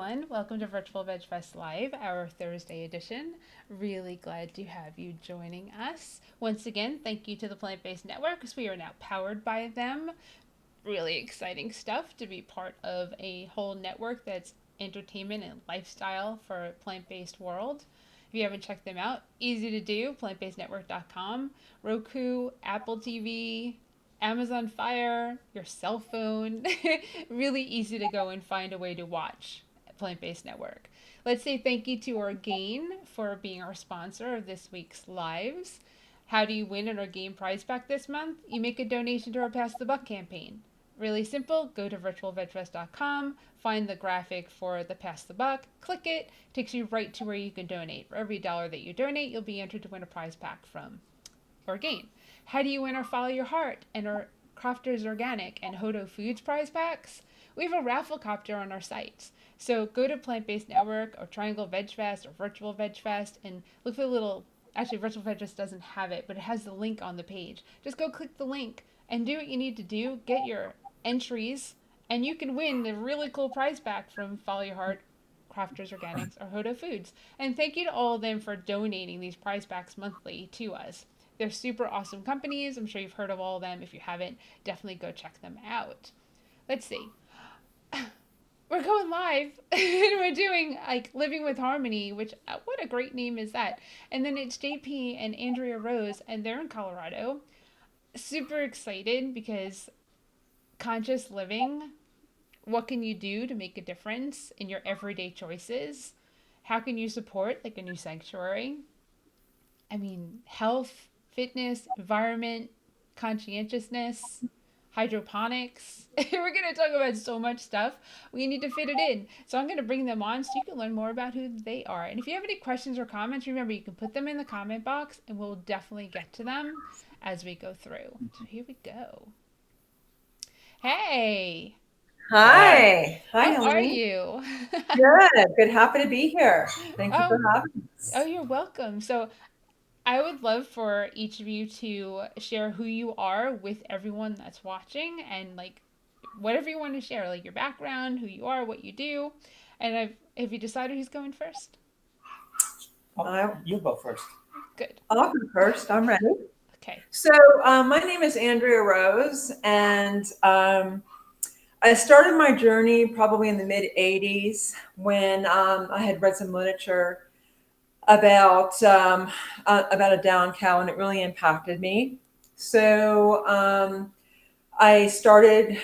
everyone. Welcome to Virtual Veg Fest Live, our Thursday edition. Really glad to have you joining us. Once again, thank you to the Plant Based Network because we are now powered by them. Really exciting stuff to be part of a whole network that's entertainment and lifestyle for a plant-based world. If you haven't checked them out, easy to do, plantbasednetwork.com, Roku, Apple TV, Amazon Fire, your cell phone. Really easy to go and find a way to watch Plant Based Network. Let's say thank you to Orgain for being our sponsor of this week's lives. How do you win an Orgain prize pack this month? You make a donation to our Pass the Buck campaign. Really simple. Go to virtualvegfest.com, find the graphic for the Pass the Buck, click it, takes you right to where you can donate. For every dollar that you donate, you'll be entered to win a prize pack from Orgain. How do you win our Follow Your Heart and our Crofters Organic and Hodo Foods prize packs? We have a raffle copter on our sites. So go to Plant Based Network or Triangle Veg Fest or Virtual Veg Fest and look for the little. Actually, Virtual Veg Fest doesn't have it, but it has the link on the page. Just go click the link and do what you need to do. Get your entries, and you can win the really cool prize pack from Follow Your Heart, Crafters Organics, or Hodo Foods. And thank you to all of them for donating these prize packs monthly to us. They're super awesome companies. I'm sure you've heard of all of them. If you haven't, definitely go check them out. Let's see. We're going live and we're doing like Living with Harmony, which what a great name is that. And then it's JP and Andrea Rose, and they're in Colorado. Super excited because conscious living, what can you do to make a difference in your everyday choices? How can you support like a new sanctuary? I mean, health, fitness, environment, conscientiousness, hydroponics. We're going to talk about so much stuff. We need to fit it in. So I'm going to bring them on so you can learn more about who they are. And if you have any questions or comments, remember you can put them in the comment box and we'll definitely get to them as we go through. So here we go. Hey, Hi. Hi, how are Helene. you? Good. Good. Happy to be here. Thank you for Oh, having oh, us. you're welcome. So I would love for each of you to share who you are with everyone that's watching and like whatever you want to share, like your background, who you are, what you do. And have you decided who's going first? I, You go first. Good. I'll go first. I'm ready. Okay. So, my name is Andrea Rose, and I started my journey probably in the mid 80s when I had read some literature about a down cow, and it really impacted me. So, I started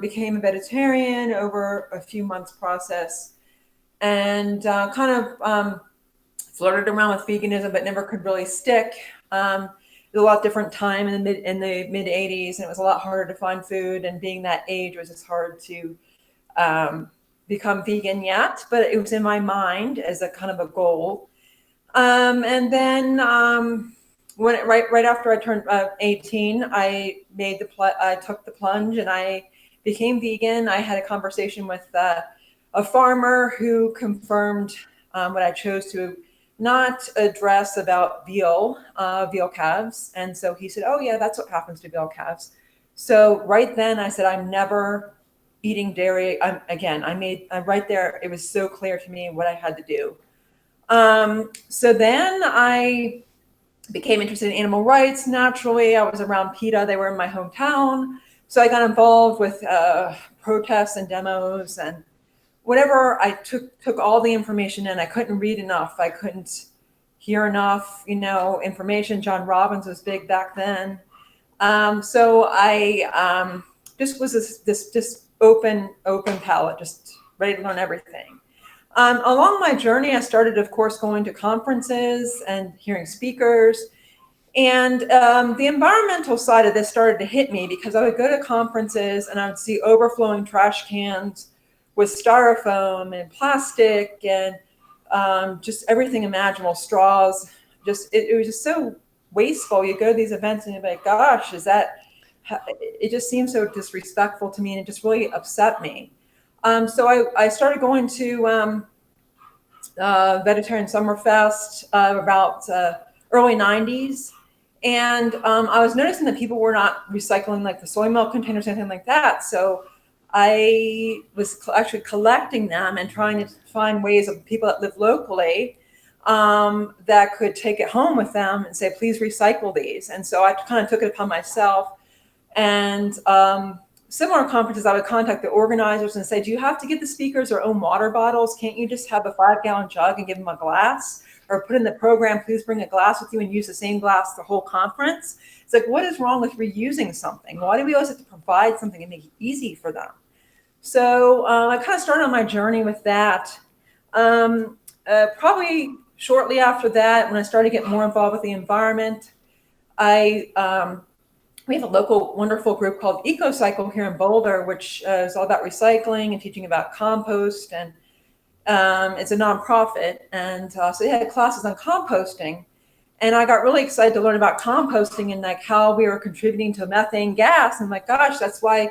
became a vegetarian over a few months process and kind of flirted around with veganism, but never could really stick. It was a lot different time in the mid 80s, and it was a lot harder to find food. And being that age, it was just hard to um, become vegan yet, but it was in my mind as a kind of a goal. And then when right after I turned 18, I took the plunge and I became vegan. I had a conversation with a farmer who confirmed what I chose to not address about veal calves. And so he said, "Oh yeah, that's what happens to veal calves." So right then I said, "I'm never eating dairy." Again, I made right there. It was so clear to me what I had to do. So then I became interested in animal rights naturally. I was around PETA, they were in my hometown. So I got involved with protests and demos and whatever. I took all the information in. I couldn't read enough. I couldn't hear enough, information. John Robbins was big back then. So I just was this just open palette, just ready to learn everything. Along my journey, I started, of course, going to conferences and hearing speakers. And the environmental side of this started to hit me because I would go to conferences and I would see overflowing trash cans with styrofoam and plastic and just everything imaginable, straws. It was just so wasteful. You go to these events and you're like, gosh, it just seems so disrespectful to me, and it just really upset me. So I started going to Vegetarian Summerfest about early 90s. And I was noticing that people were not recycling like the soy milk containers, anything like that. So I was actually collecting them and trying to find ways of people that live locally that could take it home with them and say, please recycle these. And so I kind of took it upon myself. And similar conferences, I would contact the organizers and say, do you have to give the speakers their own water bottles? Can't you just have a 5-gallon jug and give them a glass? Or put in the program, please bring a glass with you and use the same glass the whole conference. It's like, what is wrong with reusing something? Why do we always have to provide something and make it easy for them? So I kind of started on my journey with that. Probably shortly after that, when I started getting more involved with the environment, we have a local wonderful group called EcoCycle here in Boulder, which is all about recycling and teaching about compost. And it's a nonprofit. And so they had classes on composting. And I got really excited to learn about composting and like how we were contributing to methane gas. And I'm like, gosh, that's one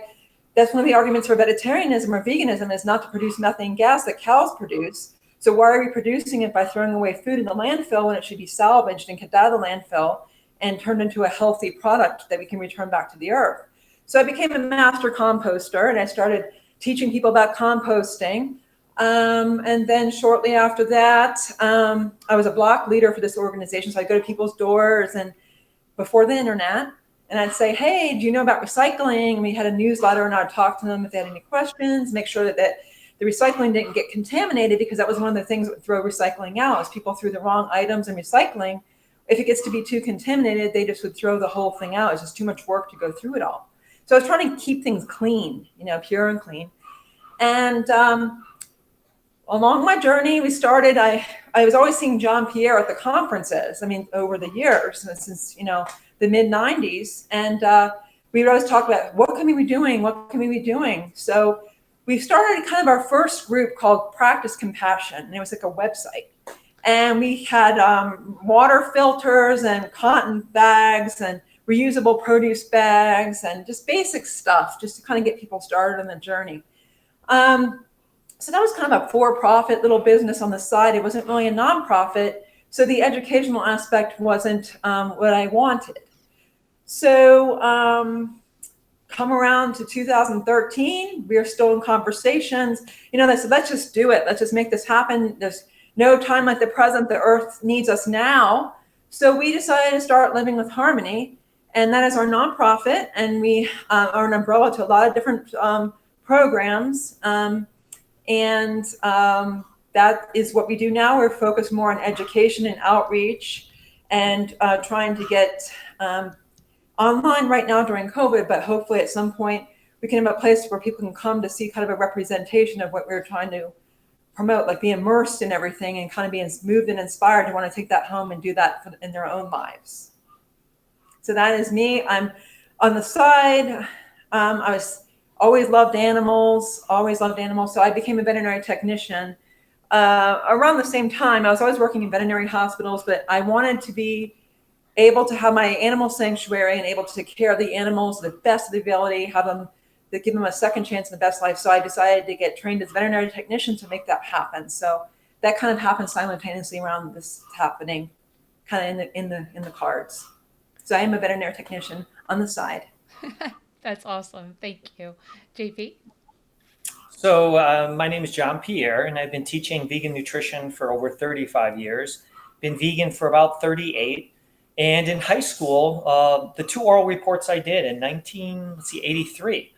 of the arguments for vegetarianism or veganism is not to produce methane gas that cows produce. So why are we producing it by throwing away food in the landfill when it should be salvaged and kept out of the landfill and turned into a healthy product that we can return back to the earth? So I became a master composter and I started teaching people about composting. And then shortly after that, I was a block leader for this organization. So I'd go to people's doors and before the internet, and I'd say, hey, do you know about recycling? And we had a newsletter and I'd talk to them if they had any questions, make sure that the recycling didn't get contaminated, because that was one of the things that would throw recycling out is people threw the wrong items in recycling. If it gets to be too contaminated, they just would throw the whole thing out. It's just too much work to go through it all. So I was trying to keep things clean, pure and clean. And along my journey, we started, I was always seeing John Pierre at the conferences. I mean, over the years, since, the mid 90s. And we would always talk about what can we be doing? What can we be doing? So we started kind of our first group called Practice Compassion. And it was like a website. And we had water filters and cotton bags and reusable produce bags and just basic stuff just to kind of get people started on the journey. So that was kind of a for-profit little business on the side. It wasn't really a nonprofit. So the educational aspect wasn't what I wanted. So come around to 2013, we are still in conversations. They said, let's just do it. Let's just make this happen. There's no time like the present. The earth needs us now. So we decided to start Living with Harmony. And that is our nonprofit. And we are an umbrella to a lot of different programs. That is what we do now. We're focused more on education and outreach and trying to get online right now during COVID, but hopefully at some point we can have a place where people can come to see kind of a representation of what we're trying to promote, like be immersed in everything and kind of be moved and inspired to want to take that home and do that in their own lives. So that is me. I'm on the side. I always loved animals. So I became a veterinary technician. Around the same time, I was always working in veterinary hospitals, but I wanted to be able to have my animal sanctuary and able to take care of the animals to the best of the ability, give them a second chance in the best life. So I decided to get trained as a veterinary technician to make that happen. So that kind of happened simultaneously around this happening, kind of in the cards. So I am a veterinary technician on the side. That's awesome. Thank you. JP? So my name is John Pierre, and I've been teaching vegan nutrition for over 35 years. Been vegan for about 38. And in high school, the two oral reports I did in 1983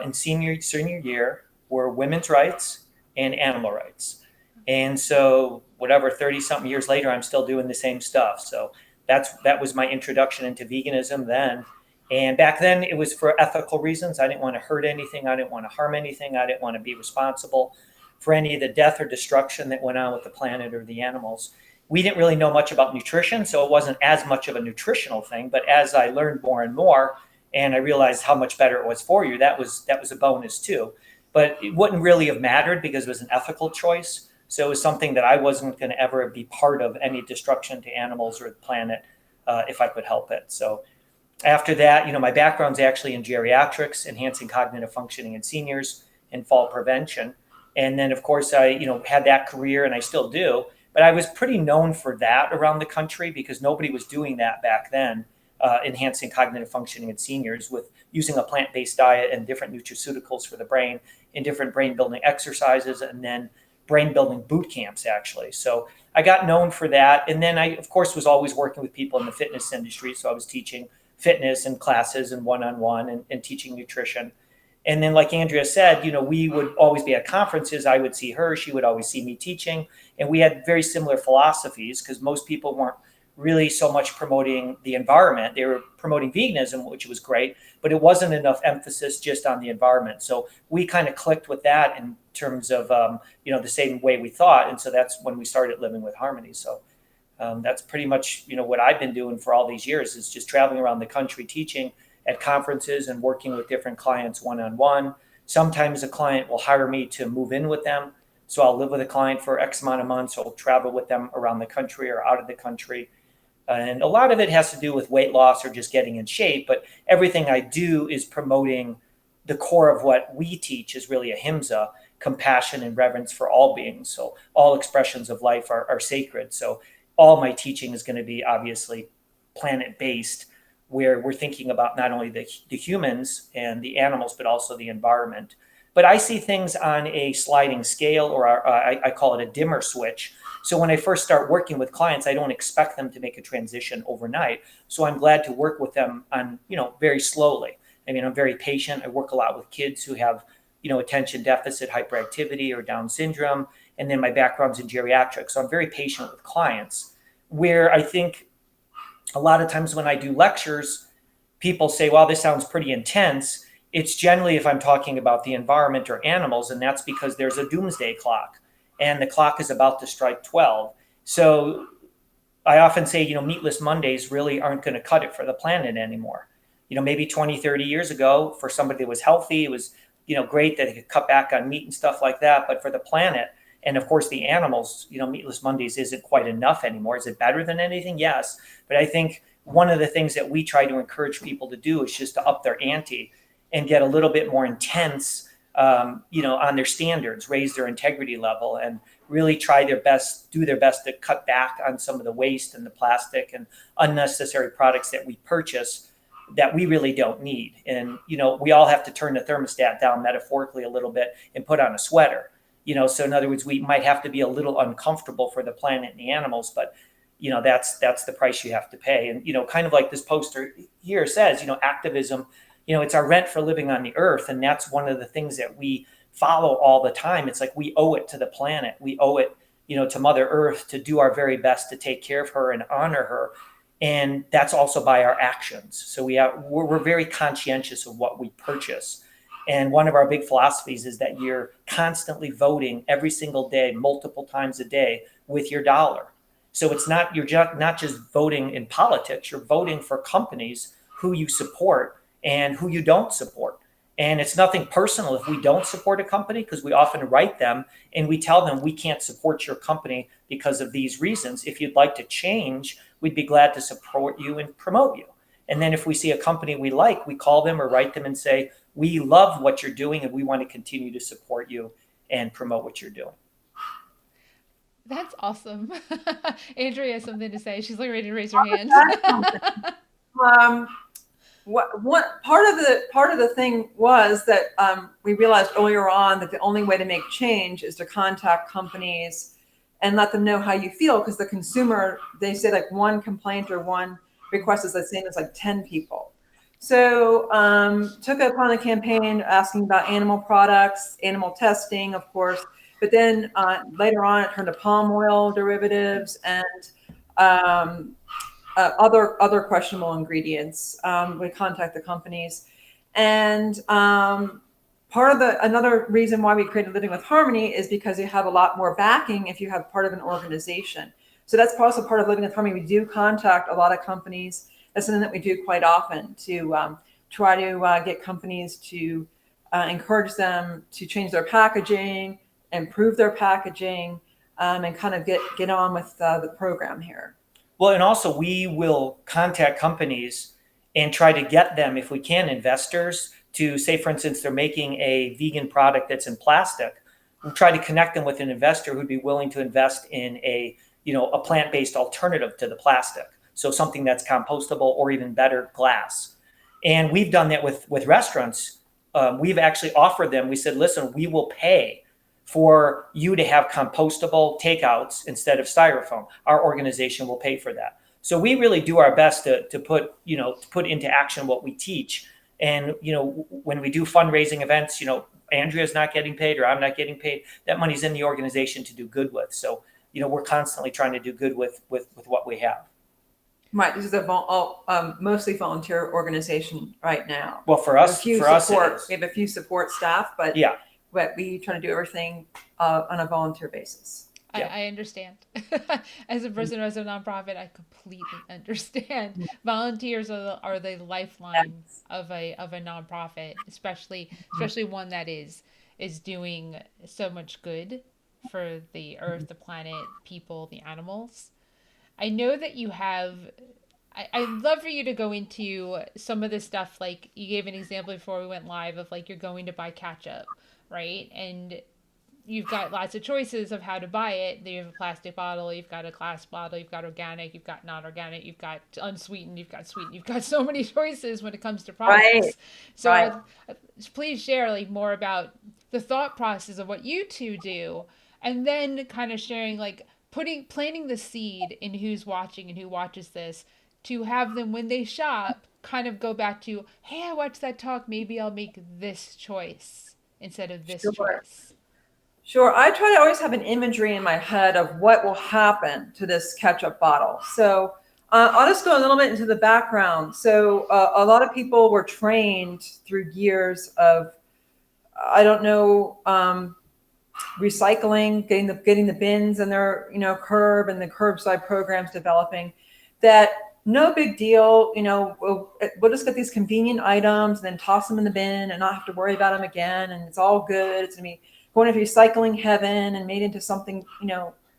in senior year were women's rights and animal rights. And so whatever, 30-something years later, I'm still doing the same stuff. So that was my introduction into veganism then. And back then it was for ethical reasons. I didn't want to hurt anything. I didn't want to harm anything. I didn't want to be responsible for any of the death or destruction that went on with the planet or the animals. We didn't really know much about nutrition, so it wasn't as much of a nutritional thing. But as I learned more and more, and I realized how much better it was for you, that was a bonus too. But it wouldn't really have mattered because it was an ethical choice. So it was something that I wasn't going to ever be part of any destruction to animals or the planet if I could help it. So after that, my background's actually in geriatrics, enhancing cognitive functioning in seniors and fall prevention. And then, of course, I had that career, and I still do. But I was pretty known for that around the country because nobody was doing that back then. enhancing cognitive functioning in seniors with using a plant-based diet and different nutraceuticals for the brain and different brain building exercises, and then brain building boot camps, actually. So I got known for that. And then I, of course, was always working with people in the fitness industry. So I was teaching fitness and classes and one-on-one and teaching nutrition. And then, like Andrea said, we would always be at conferences. I would see her. She would always see me teaching. And we had very similar philosophies because most people weren't really so much promoting the environment. They were promoting veganism, which was great, but it wasn't enough emphasis just on the environment. So we kind of clicked with that in terms of, the same way we thought. And so that's when we started Living with Harmony. So that's pretty much, what I've been doing for all these years is just traveling around the country teaching at conferences and working with different clients one-on-one. Sometimes a client will hire me to move in with them. So I'll live with a client for X amount of months. I'll travel with them around the country or out of the country. And a lot of it has to do with weight loss or just getting in shape. But everything I do is promoting the core of what we teach is really ahimsa, compassion and reverence for all beings. So all expressions of life are sacred. So all my teaching is going to be obviously planet-based, where we're thinking about not only the humans and the animals, but also the environment. But I see things on a sliding scale, or I call it a dimmer switch. So when I first start working with clients, I don't expect them to make a transition overnight. So I'm glad to work with them on, very slowly. I mean, I'm very patient. I work a lot with kids who have, attention deficit hyperactivity or Down syndrome. And then my background's in geriatrics. So I'm very patient with clients, where I think a lot of times when I do lectures, people say, well, this sounds pretty intense. It's generally if I'm talking about the environment or animals, and that's because there's a doomsday clock and the clock is about to strike 12. So I often say, meatless Mondays really aren't going to cut it for the planet anymore. Maybe 20, 30 years ago, for somebody that was healthy, it was, great that they could cut back on meat and stuff like that. But for the planet, and of course the animals, meatless Mondays isn't quite enough anymore. Is it better than anything? Yes. But I think one of the things that we try to encourage people to do is just to up their ante and get a little bit more intense, on their standards, raise their integrity level, and really try their best, do their best to cut back on some of the waste and the plastic and unnecessary products that we purchase that we really don't need. And, we all have to turn the thermostat down metaphorically a little bit and put on a sweater, so in other words, we might have to be a little uncomfortable for the planet and the animals, but, that's the price you have to pay. And, kind of like this poster here says, activism, it's our rent for living on the earth. And that's one of the things that we follow all the time. It's like we owe it to the planet. We owe it, to Mother Earth to do our very best to take care of her and honor her. And that's also by our actions. So we're very conscientious of what we purchase. And one of our big philosophies is that you're constantly voting every single day, multiple times a day with your dollar. So you're not just voting in politics, you're voting for companies who you support and who you don't support. And it's nothing personal if we don't support a company, because we often write them and we tell them we can't support your company because of these reasons. If you'd like to change, we'd be glad to support you and promote you. And then if we see a company we like, we call them or write them and say, we love what you're doing and we want to continue to support you and promote what you're doing. That's awesome. Andrea has something to say. She's like ready to raise her hand. What part of the thing was that we realized earlier on that the only way to make change is to contact companies and let them know how you feel, because the consumer, they say like one complaint or one request is the same as like 10 people. So took it upon a campaign asking about animal products, animal testing, of course, but then later on it turned to palm oil derivatives and other questionable ingredients. We contact the companies, and another reason why we created Living with Harmony is because you have a lot more backing if you have part of an organization. So that's also part of Living with Harmony. We do contact a lot of companies. That's something that we do quite often to try to get companies to encourage them to change their packaging, improve their packaging, and kind of get on with the program here. Well, and also we will contact companies and try to get them, if we can, investors to say, for instance, they're making a vegan product that's in plastic. We'll try to connect them with an investor who'd be willing to invest in a plant-based alternative to the plastic. So something that's compostable, or even better, glass. And we've done that with restaurants. We've actually offered them, we said, listen, we will pay for you to have compostable takeouts instead of styrofoam. Our organization will pay for that. So we really do our best to put into action what we teach. And, when we do fundraising events, Andrea's not getting paid or I'm not getting paid. That money's in the organization to do good with. So, we're constantly trying to do good with what we have. Right. This is a mostly volunteer organization right now. Well, for us, we have a few support staff, but yeah, but we try to do everything on a volunteer basis. Yeah. I understand. As a person who has a nonprofit, I completely understand. Volunteers are the lifeline of a nonprofit, especially one that is doing so much good for the earth, the planet, people, the animals. I know that you have. I'd love for you to go into some of the stuff. Like, you gave an example before we went live of, like, you're going to buy ketchup, right? And you've got lots of choices of how to buy it. You have a plastic bottle, you've got a glass bottle, you've got organic, you've got non-organic, you've got unsweetened, you've got sweetened. You've got so many choices when it comes to products. Right. So right. Please share, like, more about the thought process of what you two do, and then kind of sharing, like, planting the seed in who's watching and who watches this, to have them, when they shop, kind of go back to, hey, I watched that talk, maybe I'll make this choice instead of this choice. Sure. I try to always have an imagery in my head of what will happen to this ketchup bottle. So I'll just go a little bit into the background. So a lot of people were trained through years of, recycling, getting the bins in their, curb, and the curbside programs developing, that no big deal, we'll just get these convenient items and then toss them in the bin and not have to worry about them again. And it's all good. It's going to be going to recycling heaven and made into something,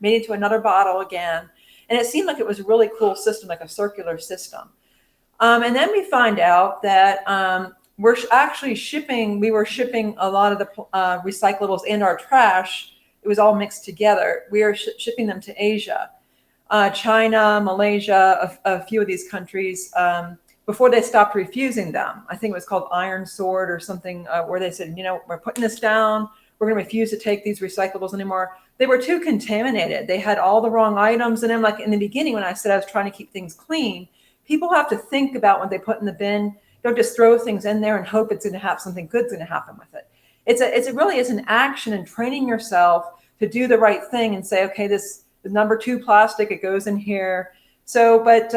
made into another bottle again. And it seemed like it was a really cool system, like a circular system. And then we find out that we were shipping a lot of the recyclables and our trash. It was all mixed together. We are shipping them to Asia, China, Malaysia, a few of these countries, before they stopped refusing them. I think it was called Iron Sword or something, where they said, we're putting this down. We're going to refuse to take these recyclables anymore. They were too contaminated. They had all the wrong items in them. Like in the beginning, when I said I was trying to keep things clean, people have to think about what they put in the bin. Don't just throw things in there and hope it's going to have something good's going to happen with it. It's an action and training yourself to do the right thing and say, okay, this is number 2 plastic, it goes in here. So, but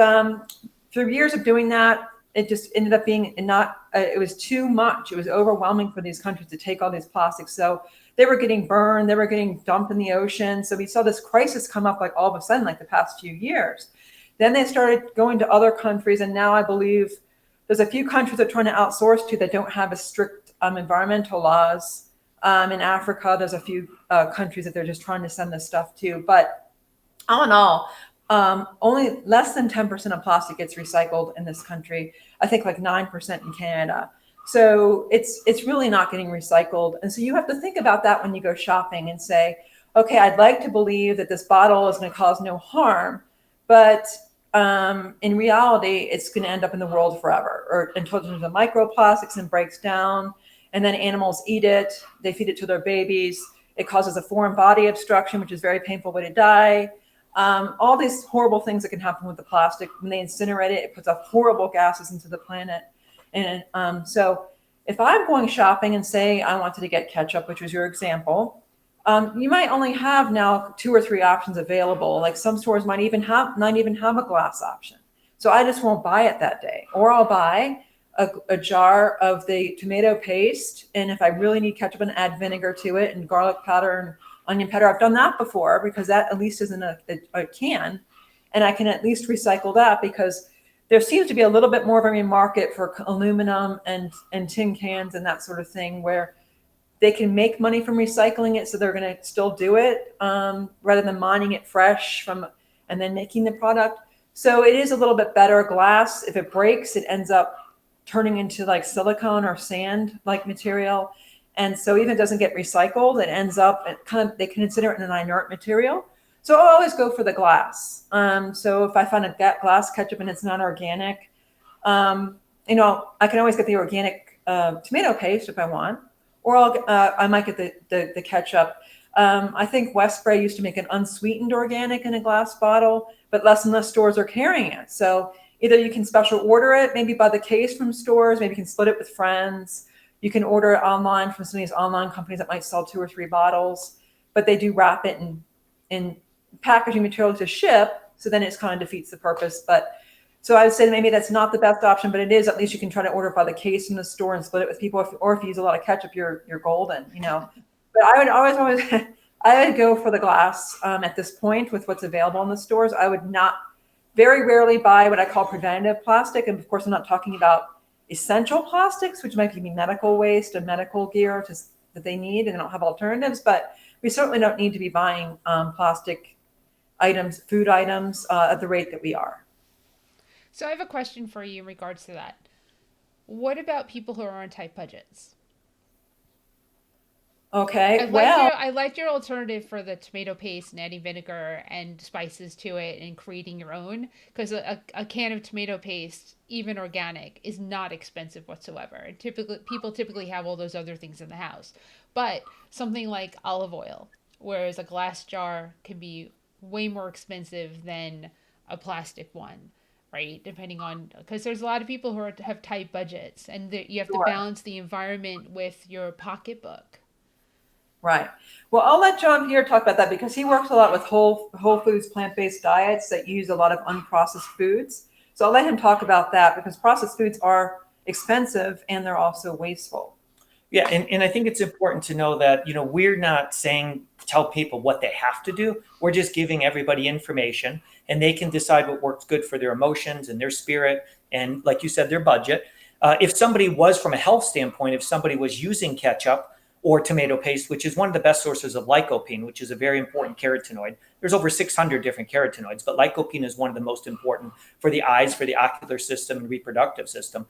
through years of doing that, it just ended up being it was too much. It was overwhelming for these countries to take all these plastics. So they were getting burned, they were getting dumped in the ocean. So we saw this crisis come up, like all of a sudden, like the past few years. Then they started going to other countries. And now I believe there's a few countries they're trying to outsource to that don't have as strict environmental laws. In Africa, there's a few countries that they're just trying to send this stuff to. But all in all, only less than 10% of plastic gets recycled in this country. I think like 9% in Canada. So it's really not getting recycled. And so you have to think about that when you go shopping and say, okay, I'd like to believe that this bottle is going to cause no harm, but in reality, it's going to end up in the world forever, or until there's the microplastics and breaks down, and then animals eat it. They feed it to their babies. It causes a foreign body obstruction, which is a very painful way to die. All these horrible things that can happen with the plastic. When they incinerate it, it puts up horrible gases into the planet. And so if I'm going shopping and say I wanted to get ketchup, which was your example, you might only have now 2 or 3 options available. Like some stores might not even have a glass option. So I just won't buy it that day. Or I'll buy a jar of the tomato paste. And if I really need ketchup, and add vinegar to it and garlic powder and onion powder. I've done that before, because that at least is in a can. And I can at least recycle that, because there seems to be a little bit more of a market for aluminum and tin cans and that sort of thing, where they can make money from recycling it. So they're going to still do it rather than mining it fresh and then making the product. So it is a little bit better. Glass, if it breaks, it ends up turning into like silicone or sand like material. And so even if it doesn't get recycled, it ends up they consider it an inert material. So I'll always go for the glass. So if I find a glass ketchup and it's not organic, I can always get the organic tomato paste if I want, or I might get the ketchup. I think Westbury used to make an unsweetened organic in a glass bottle, but less and less stores are carrying it. So either you can special order it, maybe by the case from stores, maybe you can split it with friends. You can order it online from some of these online companies that might sell 2 or 3 bottles, but they do wrap it in packaging material to ship. So then it kind of defeats the purpose. But so I would say maybe that's not the best option, but it is, at least you can try to order it by the case in the store and split it with people. Or if you use a lot of ketchup, you're golden, But I would always, I would go for the glass at this point with what's available in the stores. I would not, very rarely buy what I call preventative plastic. And of course, I'm not talking about essential plastics, which might be medical waste and medical gear that they need and they don't have alternatives. But we certainly don't need to be buying plastic items, food items at the rate that we are. So I have a question for you in regards to that. What about people who are on tight budgets? Okay, I liked your alternative for the tomato paste and adding vinegar and spices to it and creating your own, because a can of tomato paste, even organic, is not expensive whatsoever. And people typically have all those other things in the house. But something like olive oil, whereas a glass jar can be way more expensive than a plastic one, right? Depending on, because there's a lot of people who have tight budgets, and you have to balance the environment with your pocketbook. Right. Well, I'll let John Pierre talk about that because he works a lot with whole foods, plant-based diets that use a lot of unprocessed foods. So I'll let him talk about that because processed foods are expensive and they're also wasteful. Yeah, and I think it's important to know that, we're not saying tell people what they have to do. We're just giving everybody information and they can decide what works good for their emotions and their spirit and, like you said, their budget. If somebody was, from a health standpoint, if somebody was using ketchup or tomato paste, which is one of the best sources of lycopene, which is a very important carotenoid. There's over 600 different carotenoids, but lycopene is one of the most important for the eyes, for the ocular system, and reproductive system.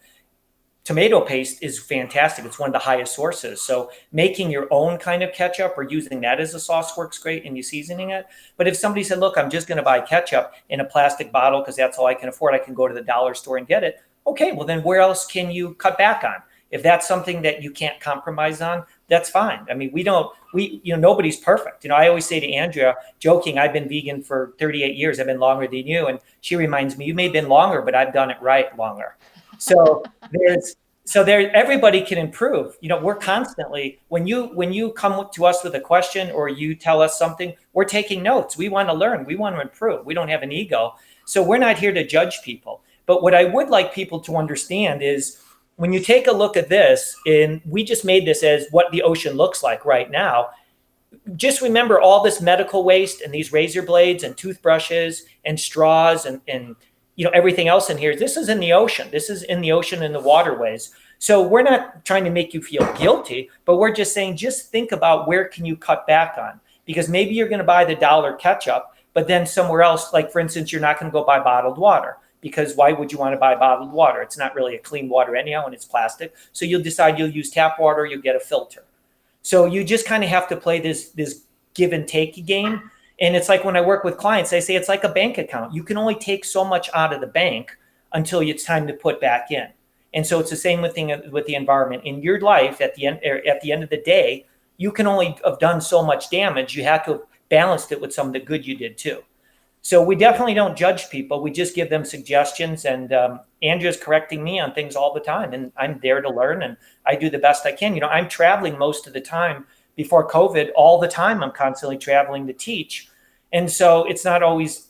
Tomato paste is fantastic. It's one of the highest sources. So making your own kind of ketchup or using that as a sauce works great, and you seasoning it. But if somebody said, look, I'm just going to buy ketchup in a plastic bottle because that's all I can afford, I can go to the dollar store and get it. Okay, well then where else can you cut back on? If that's something that you can't compromise on, that's fine. I mean, nobody's perfect. I always say to Andrea, joking, I've been vegan for 38 years. I've been longer than you. And she reminds me, you may have been longer, but I've done it right longer. So everybody can improve. We're constantly, when you come to us with a question or you tell us something, we're taking notes. We want to learn. We want to improve. We don't have an ego. So we're not here to judge people. But what I would like people to understand is, when you take a look at this, and we just made this as what the ocean looks like right now, just remember all this medical waste and these razor blades and toothbrushes and straws and everything else in here. This is in the ocean. This is in the ocean and the waterways. So we're not trying to make you feel guilty, but we're just saying, just think about where can you cut back on, because maybe you're going to buy the dollar ketchup, but then somewhere else, like for instance, you're not going to go buy bottled water. Because why would you want to buy bottled water? It's not really a clean water anyhow, and it's plastic. So you'll decide you'll use tap water, or you'll get a filter. So you just kind of have to play this give and take game. And it's like when I work with clients, I say it's like a bank account. You can only take so much out of the bank until it's time to put back in. And so it's the same thing with the environment. In your life, at the end of the day, you can only have done so much damage. You have to have balanced it with some of the good you did too. So we definitely don't judge people. We just give them suggestions. And Andrea's correcting me on things all the time. And I'm there to learn. And I do the best I can. I'm traveling most of the time. Before COVID, all the time, I'm constantly traveling to teach. And so it's not always,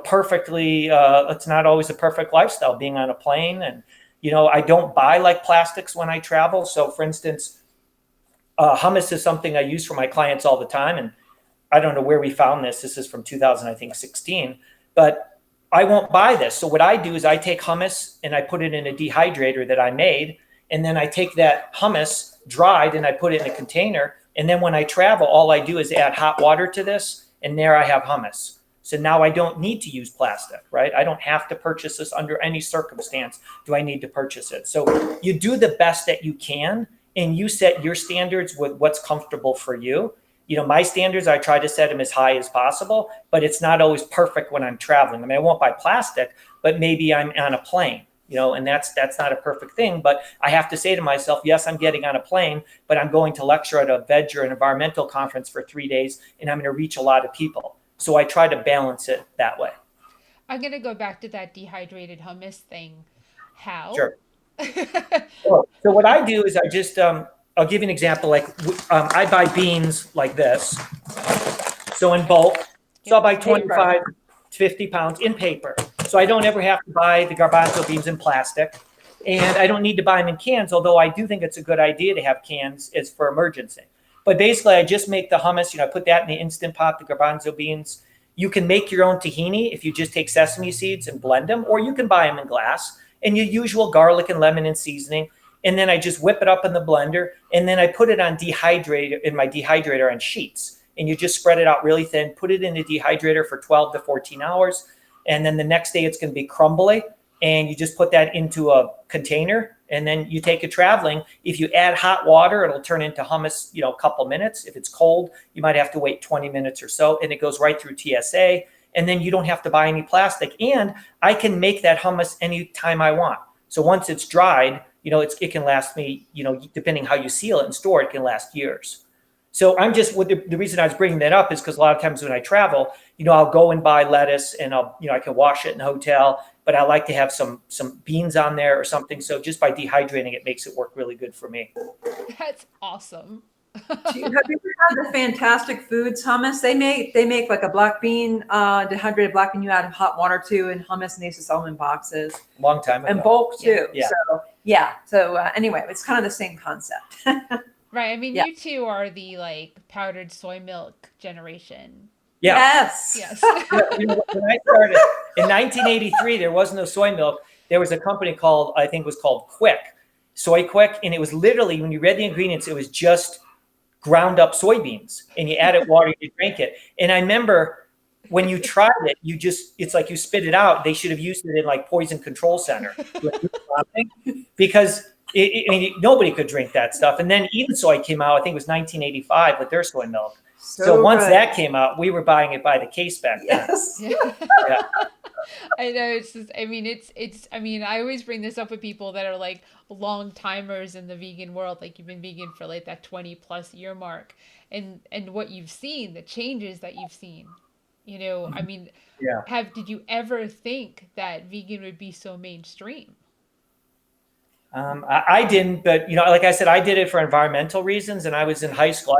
perfectly, it's not always a perfect lifestyle being on a plane. And, I don't buy like plastics when I travel. So for instance, hummus is something I use for my clients all the time. And I don't know where we found this. This is from 2016, but I won't buy this. So what I do is I take hummus and I put it in a dehydrator that I made. And then I take that hummus dried and I put it in a container. And then when I travel, all I do is add hot water to this. And there I have hummus. So now I don't need to use plastic, right? I don't have to purchase this under any circumstance. Do I need to purchase it? So you do the best that you can and you set your standards with what's comfortable for you. my standards, I try to set them as high as possible, but it's not always perfect when I'm traveling. I mean, I won't buy plastic, but maybe I'm on a plane, and that's not a perfect thing. But I have to say to myself, yes, I'm getting on a plane, but I'm going to lecture at a veg or an environmental conference for 3 days, and I'm going to reach a lot of people. So I try to balance it that way. I'm going to go back to that dehydrated hummus thing. How? Sure. So what I do is I just, I'll give you an example. Like I buy beans like this. So in bulk, so I'll buy 25, 50 pounds in paper. So I don't ever have to buy the garbanzo beans in plastic. And I don't need to buy them in cans, although I do think it's a good idea to have cans as for emergency. But basically, I just make the hummus. I put that in the Instant Pot, the garbanzo beans. You can make your own tahini if you just take sesame seeds and blend them, or you can buy them in glass. And your usual garlic and lemon and seasoning. And then I just whip it up in the blender. And then I put it on my dehydrator on sheets. And you just spread it out really thin, put it in the dehydrator for 12 to 14 hours. And then the next day it's going to be crumbly. And you just put that into a container. And then you take it traveling. If you add hot water, it'll turn into hummus, a couple minutes. If it's cold, you might have to wait 20 minutes or so. And it goes right through TSA. And then you don't have to buy any plastic. And I can make that hummus anytime I want. So once it's dried, it can last me, depending how you seal it and store it, can last years. So I'm just, the reason I was bringing that up is because a lot of times when I travel, I'll go and buy lettuce and I can wash it in the hotel, but I like to have some beans on there or something. So just by dehydrating it makes it work really good for me. That's awesome. Have you ever had the Fantastic Foods hummus? They make like a black bean, dehydrated black bean you add hot water to, and hummus, and they used to sell them in boxes. Long time ago. And bulk too. Yeah. So anyway, it's kind of the same concept. Right. I mean, you two are the powdered soy milk generation. Yeah. Yes. When I started in 1983, there was no soy milk. There was a company called Quick, Soy Quick, and it was literally, when you read the ingredients, it was just ground up soybeans, and you added water, you drink it. And I remember when you tried it, it's like you spit it out. They should have used it in poison control center because nobody could drink that stuff. And then Even Soy came out, I think it was 1985 with their soy milk. So once that came out, we were buying it by the case back then. Yes. Yeah. I know, it's just, I always bring this up with people that are long timers in the vegan world. You've been vegan for that 20 plus year mark, and what you've seen, the changes that you've seen, did you ever think that vegan would be so mainstream? I didn't, but like I said, I did it for environmental reasons, and I was in high school.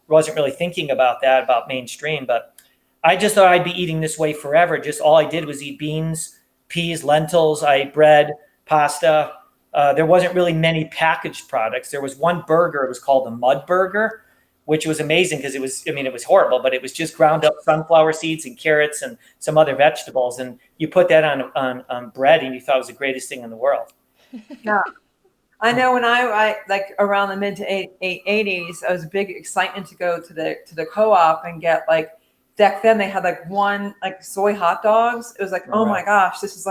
Wasn't really thinking about mainstream, but I just thought I'd be eating this way forever. Just all I did was eat beans, peas, lentils. I ate bread, pasta. There wasn't really many packaged products. There was one burger. It was called the Mud Burger, which was amazing because it was horrible, but it was just ground up sunflower seeds and carrots and some other vegetables. And you put that on bread, and you thought it was the greatest thing in the world. Yeah. I know when I around the mid to 80s, I was a big excitement to go to the co-op and get back then they had one soy hot dogs. It was oh my gosh, this is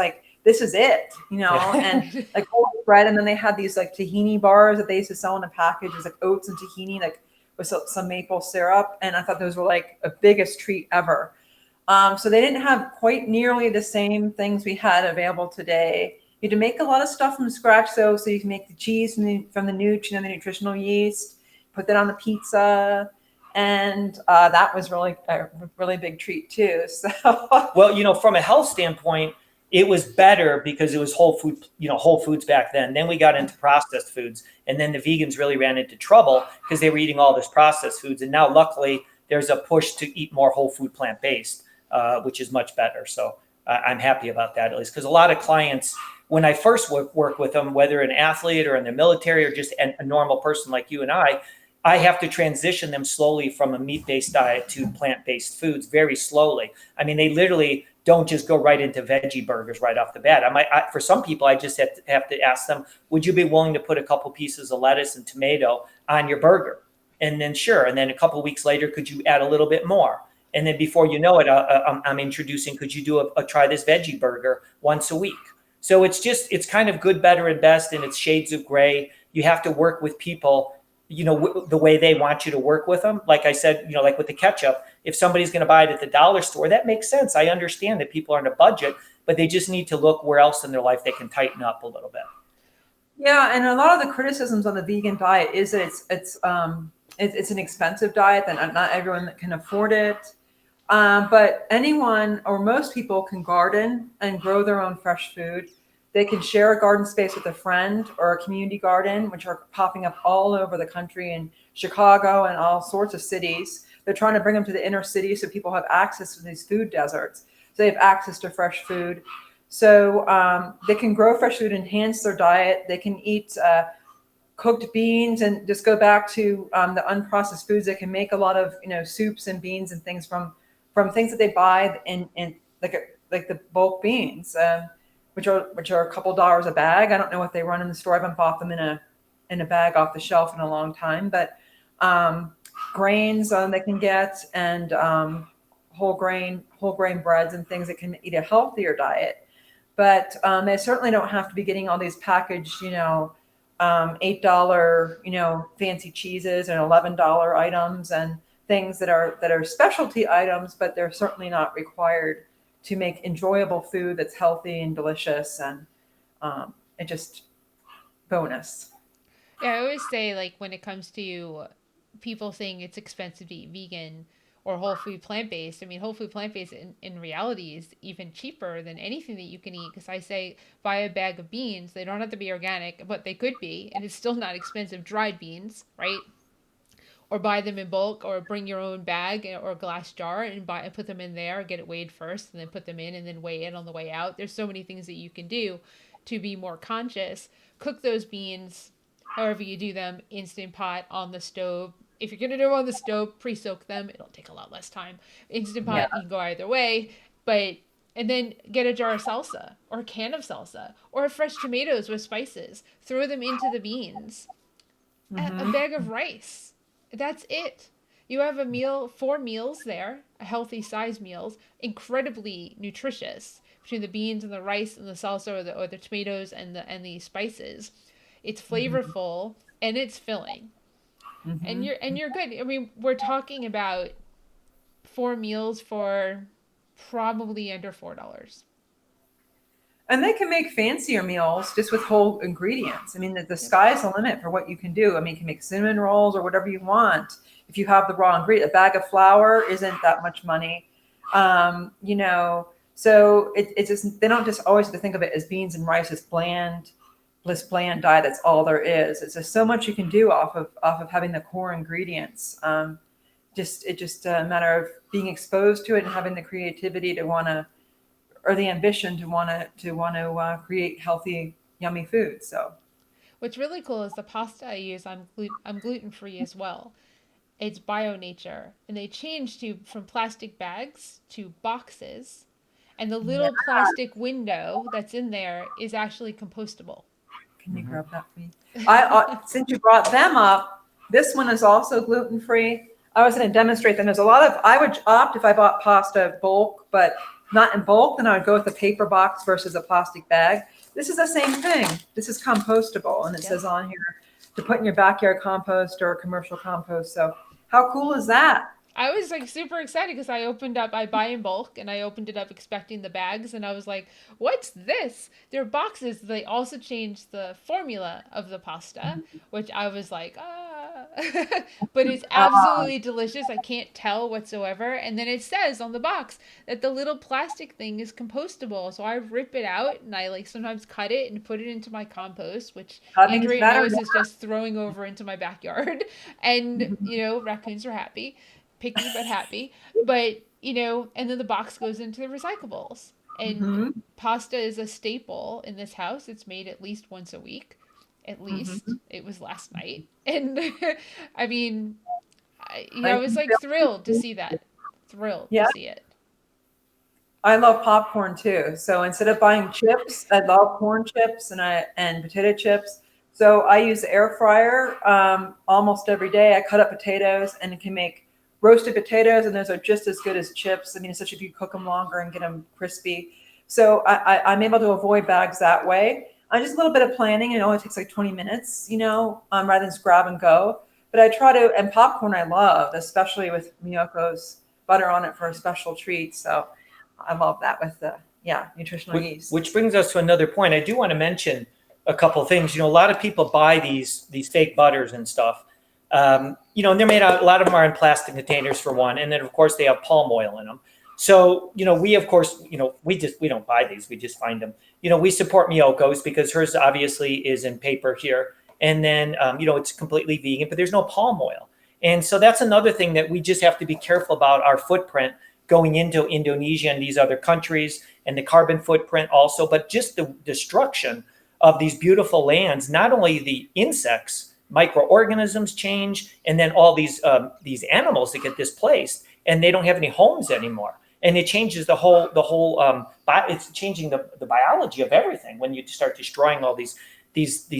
it, and whole bread. And then they had these tahini bars that they used to sell in a package. It was oats and tahini, with some maple syrup. And I thought those were a biggest treat ever. So they didn't have quite nearly the same things we had available today. You had to make a lot of stuff from scratch, though, so you can make the cheese from the the nutritional yeast, put that on the pizza, and that was really a really big treat too. So, well, from a health standpoint, it was better because it was whole foods back then. Then we got into processed foods, and then the vegans really ran into trouble because they were eating all this processed foods. And now, luckily, there's a push to eat more whole food, plant-based, which is much better. So I'm happy about that, at least, because a lot of clients, when I first work with them, whether an athlete or in the military or just a normal person like you and I have to transition them slowly from a meat-based diet to plant-based foods very slowly. I mean, they literally don't just go right into veggie burgers right off the bat. For some people, I just have to ask them, would you be willing to put a couple pieces of lettuce and tomato on your burger? And then sure. And then a couple of weeks later, could you add a little bit more? And then before you know it, I'm introducing, could you do try this veggie burger once a week? So it's kind of good, better, and best, and it's shades of gray. You have to work with people the way they want you to work with them. Like I said, like with the ketchup, if somebody's going to buy it at the dollar store, that makes sense. I understand that people are on a budget, but they just need to look where else in their life they can tighten up a little bit. Yeah, and a lot of the criticisms on the vegan diet is that it's an expensive diet, that not everyone can afford it. But anyone or most people can garden and grow their own fresh food. They can share a garden space with a friend or a community garden, which are popping up all over the country in Chicago and all sorts of cities. They're trying to bring them to the inner city so people have access to these food deserts. So they have access to fresh food. So they can grow fresh food, enhance their diet. They can eat cooked beans, and just go back to the unprocessed foods. They can make a lot of soups and beans and things from things that they buy in like the bulk beans, which are a couple dollars a bag. I don't know what they run in the store. I haven't bought them in a bag off the shelf in a long time. But grains they can get, and whole grain breads and things that can eat a healthier diet. But they certainly don't have to be getting all these packaged, $8, fancy cheeses and $11 items and things that are specialty items, but they're certainly not required to make enjoyable food that's healthy and delicious, and it just bonus. Yeah, I always say, like, when it comes to people saying it's expensive to eat vegan or whole food plant based, I mean, whole food plant based in reality is even cheaper than anything that you can eat. Because I say, buy a bag of beans. They don't have to be organic, but they could be. And it's still not expensive dried beans, right? Or buy them in bulk, or bring your own bag or glass jar and buy and put them in there, get it weighed first and then put them in and then weigh it on the way out. There's so many things that you can do to be more conscious. Cook those beans however you do them, instant pot, on the stove. If you're gonna do them on the stove, pre-soak them. It'll take a lot less time. Instant Yeah. pot, you can go either way, but and then get a jar of salsa or a can of salsa or fresh tomatoes with spices. Throw them into the beans. A Mm-hmm. bag of rice. That's it. You have a meal, 4 meals there, a healthy size meals, incredibly nutritious between the beans and the rice and the salsa or the tomatoes and the spices. It's Mm-hmm. flavorful and it's filling. Mm-hmm. And you're good. I mean, we're talking about 4 meals for probably under $4. And they can make fancier meals just with whole ingredients. I mean, the Yep. sky's the limit for what you can do. I mean, you can make cinnamon rolls or whatever you want if you have the raw ingredient. A bag of flour isn't that much money. So it's just, they don't just always have to think of it as beans and rice, this bland diet. That's all there is. It's just so much you can do off of having the core ingredients. It's just a matter of being exposed to it and having the creativity to want to, or the ambition to want to create healthy, yummy food. So What's really cool is the pasta I use. I'm gluten free as well. It's bio nature, and they changed to from plastic bags to boxes, and the yeah, little plastic window that's in there is actually compostable. can you Mm-hmm. grab that for me? Since you brought them up, this one is also gluten free. I was going to demonstrate them. There's a lot of, I would opt if I bought pasta bulk, but not in bulk, then I would go with a paper box versus a plastic bag. This is the same thing. This is compostable, and it Yep. says on here to put in your backyard compost or commercial compost. So how cool is that? I was like super excited because I buy in bulk and I opened it up expecting the bags and I was like, what's this? They're boxes. They also changed the formula of the pasta, which I was like, ah. But it's Uh, absolutely delicious. I can't tell whatsoever. And then it says on the box that the little plastic thing is compostable. So I rip it out and I like sometimes cut it and put it into my compost, which Cutting's Andrea better. knows is just throwing over into my backyard. And, raccoons are happy, picky but happy. But, and then the box goes into the recyclables. And Mm-hmm. pasta is a staple in this house. It's made at least once a week. At Mm-hmm. least it was last night. And I mean, I I was can like thrilled to feel. see that. Thrilled to Yeah, see it. I love popcorn too. So instead of buying chips, I love corn chips and potato chips. So I use the air fryer almost every day. I cut up potatoes and it can make roasted potatoes, and those are just as good as chips. I mean, especially if you cook them longer and get them crispy. So I'm able to avoid bags that way. Just a little bit of planning. It only takes like 20 minutes, rather than just grab and go. But I try to, and popcorn I love, especially with Miyoko's butter on it for a special treat. So I love that with the, nutritional yeast. Which brings us to another point. I do want to mention a couple of things. A lot of people buy these fake butters and stuff. And they're made out, a lot of them are in plastic containers for one. And then of course they have palm oil in them. So, we, of course, we don't buy these, we just find them. We support Miyoko's because hers obviously is in paper here. And then, it's completely vegan, but there's no palm oil. And so that's another thing that we just have to be careful about, our footprint going into Indonesia and these other countries, and the carbon footprint also, but just the destruction of these beautiful lands. Not only the insects, microorganisms change, and then all these animals that get displaced, and they don't have any homes anymore. And it changes the whole. It's changing the biology of everything when you start destroying all these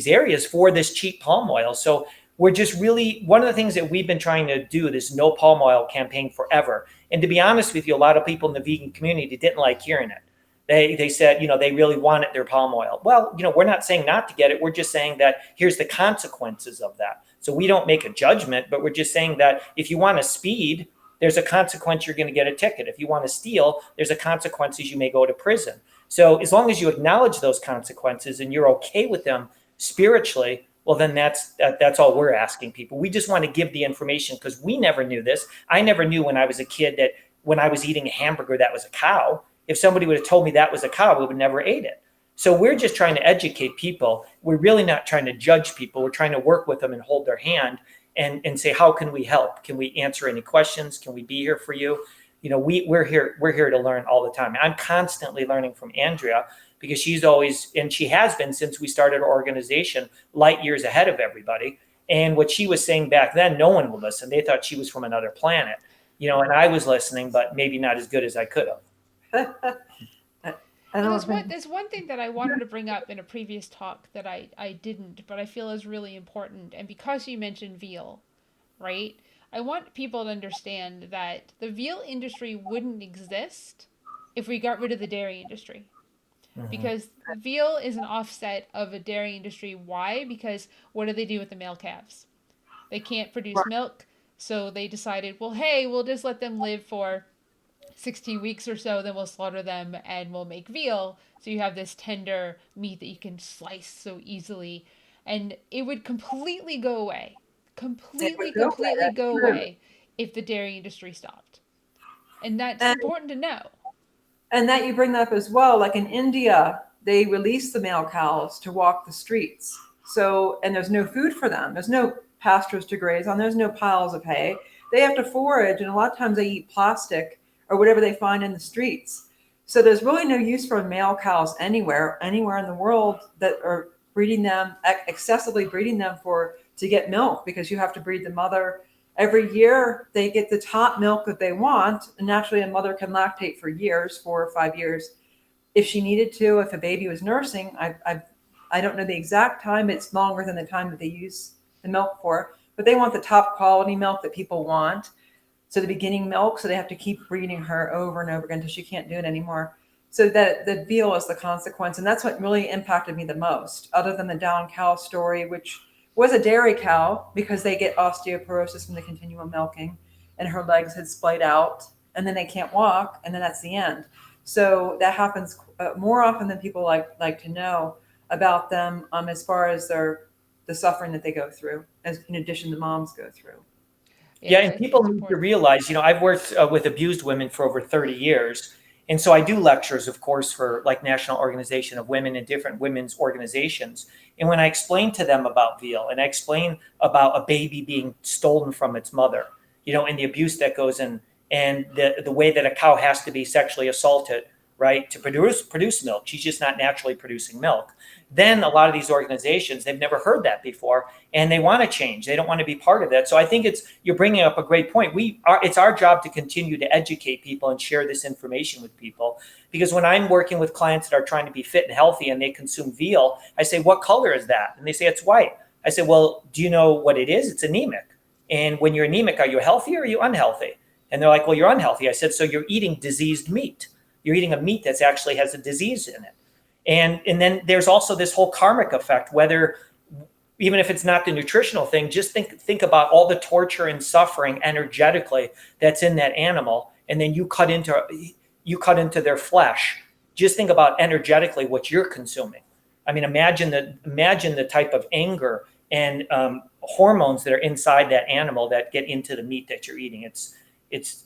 areas for this cheap palm oil. So we're just really, one of the things that we've been trying to do, this no palm oil campaign forever. And to be honest with you, a lot of people in the vegan community didn't like hearing it. They said, they really wanted their palm oil. Well, we're not saying not to get it. We're just saying that here's the consequences of that. So we don't make a judgment, but we're just saying that if you want to speed, there's a consequence, you're going to get a ticket. If you want to steal, there's a consequences, you may go to prison. So as long as you acknowledge those consequences and you're okay with them spiritually, well, then that's all we're asking people. We just want to give the information because we never knew this. I never knew when I was a kid that when I was eating a hamburger, that was a cow. If somebody would have told me that was a cow, we would have never ate it. So we're just trying to educate people. We're really not trying to judge people. We're trying to work with them and hold their hand and say, how can we help? Can we answer any questions? Can we be here for you? We're here to learn all the time. I'm constantly learning from Andrea because she's always, and she has been since we started our organization, light years ahead of everybody. And what she was saying back then, no one would listen. They thought she was from another planet, and I was listening, but maybe not as good as I could have. There's one thing that I wanted to bring up in a previous talk that I didn't, but I feel is really important. And because you mentioned veal, right? I want people to understand that the veal industry wouldn't exist if we got rid of the dairy industry. Mm-hmm. Because veal is an offset of a dairy industry. Why? Because what do they do with the male calves? They can't produce milk. So they decided, well, hey, we'll just let them live for 16 weeks or so, then we'll slaughter them and we'll make veal. So you have this tender meat that you can slice so easily. And it would completely go away. Completely go away if the dairy industry stopped. And that's important to know. And that you bring that up as well. Like in India, they release the male cows to walk the streets. So, and there's no food for them. There's no pastures to graze on. There's no piles of hay. They have to forage. And a lot of times they eat plastic or whatever they find in the streets. So there's really no use for male cows anywhere in the world that are breeding them, excessively breeding them to get milk, because you have to breed the mother. Every year they get the top milk that they want. And naturally a mother can lactate for years, 4 or 5 years. If she needed to, if a baby was nursing, I don't know the exact time. It's longer than the time that they use the milk for, but they want the top quality milk that people want. So the beginning milk, so they have to keep breeding her over and over again until she can't do it anymore. So that the veal is the consequence. And that's what really impacted me the most, other than the down cow story, which was a dairy cow because they get osteoporosis from the continual milking and her legs had splayed out and then they can't walk. And then that's the end. So that happens more often than people like to know about them, as far as the suffering that they go through, as in addition to moms go through. Yeah, and people need to realize, I've worked with abused women for over 30 years. And so I do lectures, of course, for like National Organization of Women and different women's organizations. And when I explain to them about veal and I explain about a baby being stolen from its mother, and the abuse that goes in, and the way that a cow has to be sexually assaulted, right, to produce milk. She's just not naturally producing milk. Then a lot of these organizations, they've never heard that before, and they want to change. They don't want to be part of that. So I think you're bringing up a great point. It's our job to continue to educate people and share this information with people. Because when I'm working with clients that are trying to be fit and healthy and they consume veal, I say, what color is that? And they say, it's white. I say, well, do you know what it is? It's anemic. And when you're anemic, are you healthy or are you unhealthy? And they're like, well, you're unhealthy. I said, so you're eating diseased meat. You're eating a meat that actually has a disease in it. And then there's also this whole karmic effect, whether, even if it's not the nutritional thing, just think about all the torture and suffering energetically that's in that animal, and then you cut into their flesh. Just think about energetically what you're consuming. I mean, imagine the type of anger and hormones that are inside that animal that get into the meat that you're eating.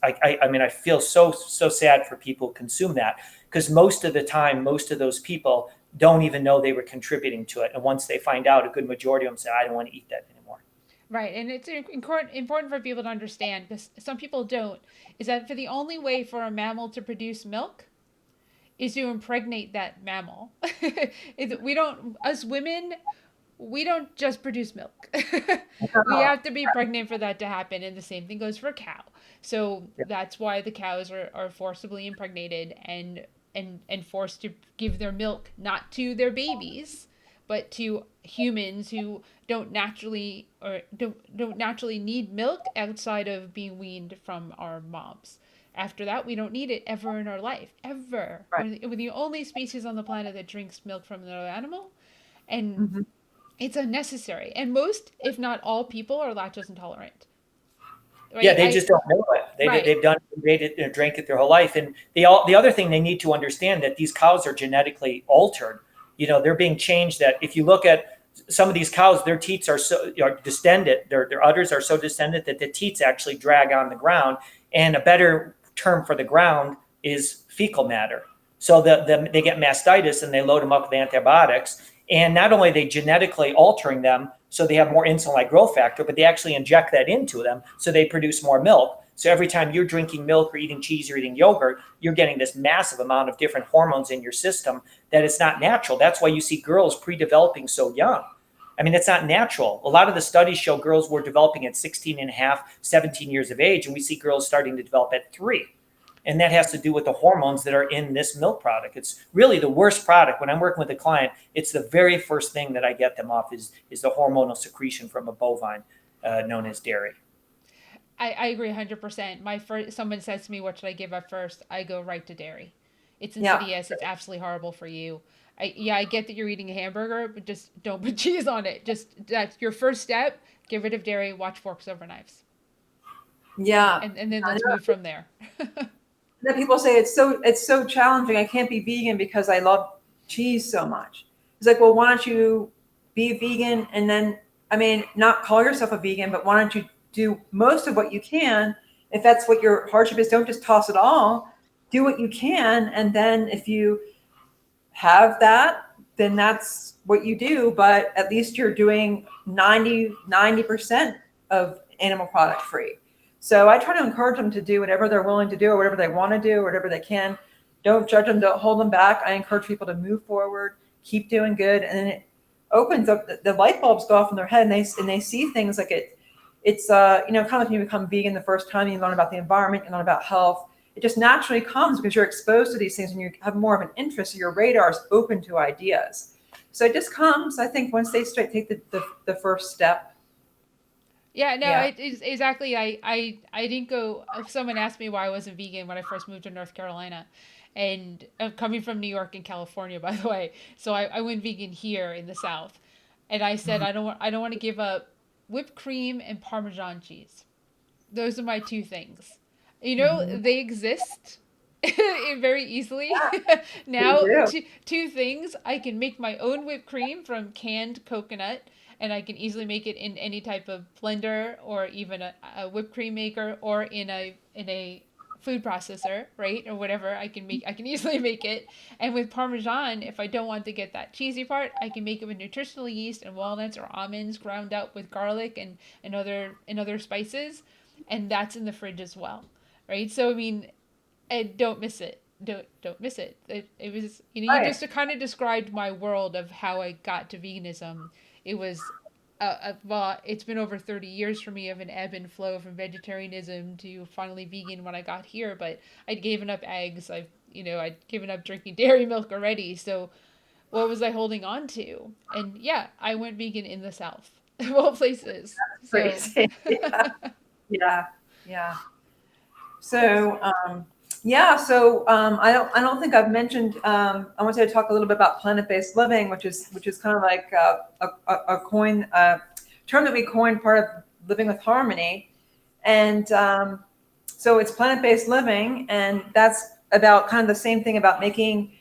I mean, I feel so sad for people who consume that, because most of the time, most of those people don't even know they were contributing to it. And once they find out, a good majority of them say, I don't want to eat that anymore. Right, and it's important for people to understand, because some people don't, is that for the only way for a mammal to produce milk is to impregnate that mammal. We don't, us women, we don't just produce milk. We No. have to be pregnant for that to happen, and the same thing goes for a cow. So Yeah. that's why the cows are forcibly impregnated and forced to give their milk not to their babies, but to humans who don't naturally need milk outside of being weaned from our moms. After that, we don't need it ever in our life, ever. Right. We're the only species on the planet that drinks milk from another animal, and Hmm. it's unnecessary. And most, if not all, people are lactose intolerant. Yeah, Right? they just don't know it. Right. They've made it, drank it their whole life. And the other thing they need to understand, that these cows are genetically altered. They're being changed. That if you look at some of these cows, their teats are distended. Their udders are so distended that the teats actually drag on the ground. And a better term for the ground is fecal matter. So they get mastitis, and they load them up with antibiotics. And not only are they genetically altering them, so they have more insulin-like growth factor, but they actually inject that into them so they produce more milk. So every time you're drinking milk or eating cheese or eating yogurt, you're getting this massive amount of different hormones in your system that is not natural. That's why you see girls pre-developing so young. I mean, it's not natural. A lot of the studies show girls were developing at 16 and a half, 17 years of age, and we see girls starting to develop at 3. And that has to do with the hormones that are in this milk product. It's really the worst product. When I'm working with a client, it's the very first thing that I get them off is the hormonal secretion from a bovine known as dairy. I agree 100%. Someone says to me, what should I give up first? I go right to dairy. It's Yeah. insidious. It's absolutely horrible for you. I get that you're eating a hamburger, but just don't put cheese on it. Just that's your first step. Get rid of dairy. Watch forks over knives, Yeah. and then I let's know move from there. that people say it's so challenging. I can't be vegan because I love cheese so much. It's like, well, why don't you be vegan and then, I mean, not call yourself a vegan, but why don't you do most of what you can? If that's what your hardship is, don't just toss it all. Do what you can, and then if you have that, then that's what you do. But at least you're doing 90% of animal product free. So I try to encourage them to do whatever they're willing to do, or whatever they want to do, or whatever they can. Don't judge them, don't hold them back. I encourage people to move forward, keep doing good. And then it opens up, the light bulbs go off in their head, and they see things like it's kind of like when you become vegan the first time, you learn about the environment, you learn about health. It just naturally comes because you're exposed to these things and you have more of an interest. So your radar is open to ideas. So it just comes, I think, once they take the first step. Yeah, no, Yeah. exactly. I didn't go. If someone asked me why I wasn't vegan when I first moved to North Carolina, and I'm coming from New York and California, by the way, so I went vegan here in the South, and I said I don't want to give up whipped cream and Parmesan cheese. Those are my two things. Mm-hmm. They exist very easily. They Now, do. two things. I can make my own whipped cream from canned coconut, and I can easily make it in any type of blender or even a whipped cream maker or in a food processor, right? Or whatever. I can easily make it. And with Parmesan, if I don't want to get that cheesy part, I can make it with nutritional yeast and walnuts or almonds ground up with garlic and other spices, and that's in the fridge as well, right? So I mean, and don't miss it. Don't miss it. It was, you Right. just kind of described my world of how I got to veganism. It was well, it's been over 30 years for me of an ebb and flow from vegetarianism to finally vegan when I got here, but I'd given up eggs. I'd given up drinking dairy milk already. So what was I holding on to? And yeah, I went vegan in the South of all places. So Crazy. Yeah. Yeah. Yeah. So, Yeah, so I don't think I've mentioned. I wanted to talk a little bit about plant-based living, which is kind of like a term that we coined, part of living with harmony, and so it's plant-based living, and that's about kind of the same thing about making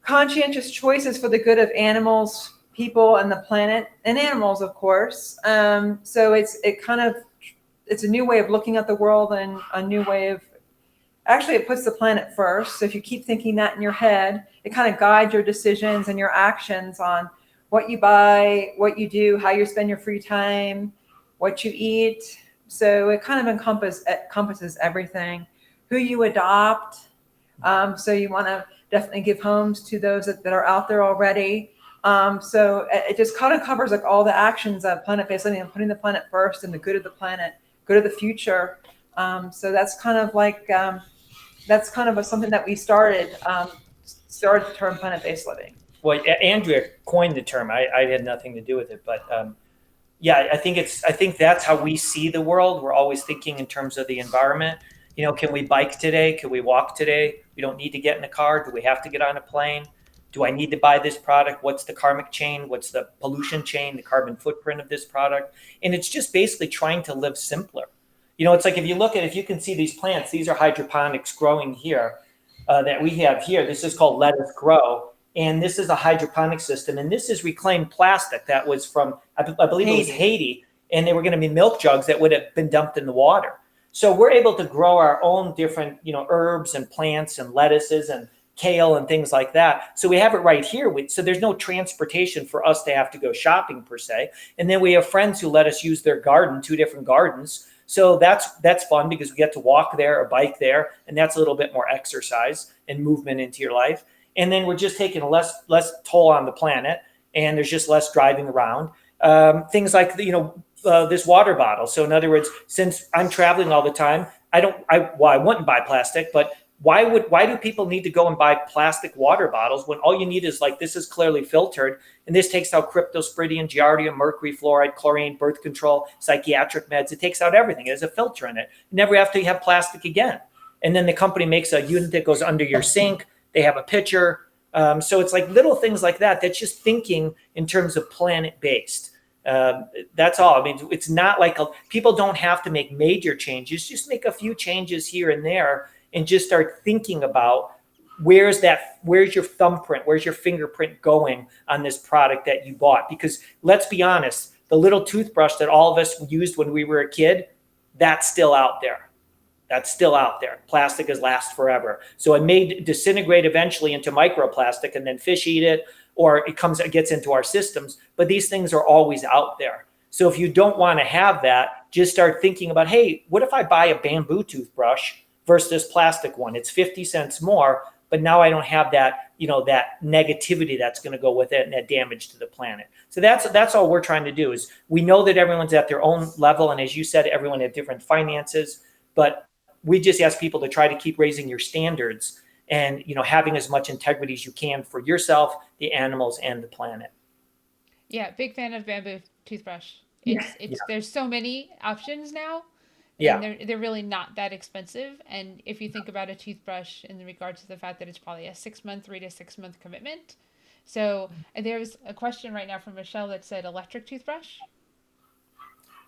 conscientious choices for the good of animals, people, and the planet, and animals, of course. So it's a new way of looking at the world and a new way of actually it puts the planet first. So if you keep thinking that in your head, it kind of guides your decisions and your actions on what you buy, what you do, how you spend your free time, what you eat. So it kind of encompasses everything. Who you adopt. So you want to definitely give homes to those that are out there already. So it just kind of covers like all the actions of plant-based living and putting the planet first and the good of the planet, good of the future. So that's kind of like something that we started the term plant-based living. Well, Andrea coined the term. I had nothing to do with it, but yeah, I think that's how we see the world. We're always thinking in terms of the environment. You know, can we bike today? Can we walk today? We don't need to get in a car. Do we have to get on a plane? Do I need to buy this product? What's the karmic chain? What's the pollution chain, the carbon footprint of this product? And it's just basically trying to live simpler. You know, it's like if you can see these plants, these are hydroponics growing here that we have here. This is called Let Us Grow. And this is a hydroponic system. And this is reclaimed plastic that was from, I believe it was Haiti. And they were going to be milk jugs that would have been dumped in the water. So we're able to grow our own different, herbs and plants and lettuces and kale and things like that. So we have it right here. So there's no transportation for us to have to go shopping per se. And then we have friends who let us use their garden, 2 different gardens. So that's fun because we get to walk there or bike there. And that's a little bit more exercise and movement into your life. And then we're just taking a less toll on the planet, and there's just less driving around. Things like this water bottle. So in other words, since I'm traveling all the time, I wouldn't buy plastic, but why do people need to go and buy plastic water bottles when all you need is like, this is clearly filtered, and this takes out cryptosporidium, giardia, mercury, fluoride, chlorine, birth control, psychiatric meds. It takes out everything. It has a filter in it. You never have to have plastic again. And then the company makes a unit that goes under your sink. They have a pitcher. So it's like little things like that. That's just thinking in terms of planet-based. That's all. I mean, it's not like people don't have to make major changes. Just make a few changes here and there and just start thinking about where's your thumbprint, where's your fingerprint going on this product that you bought? Because let's be honest, the little toothbrush that all of us used when we were a kid, that's still out there. That's still out there. Plastic has last forever. So it may disintegrate eventually into microplastic and then fish eat it, or it gets into our systems. But these things are always out there. So if you don't want to have that, just start thinking about, hey, what if I buy a bamboo toothbrush versus this plastic one? It's 50 cents more, but now I don't have that, that negativity that's going to go with it and that damage to the planet. So that's all we're trying to do is we know that everyone's at their own level. And as you said, everyone has different finances, but we just ask people to try to keep raising your standards and, having as much integrity as you can for yourself, the animals, and the planet. Yeah, big fan of bamboo toothbrush. Yeah. There's so many options now. Yeah. And they're really not that expensive. And if you think about a toothbrush in regards to the fact that it's probably a 3 to 6 month commitment. So there's a question right now from Michelle that said electric toothbrush.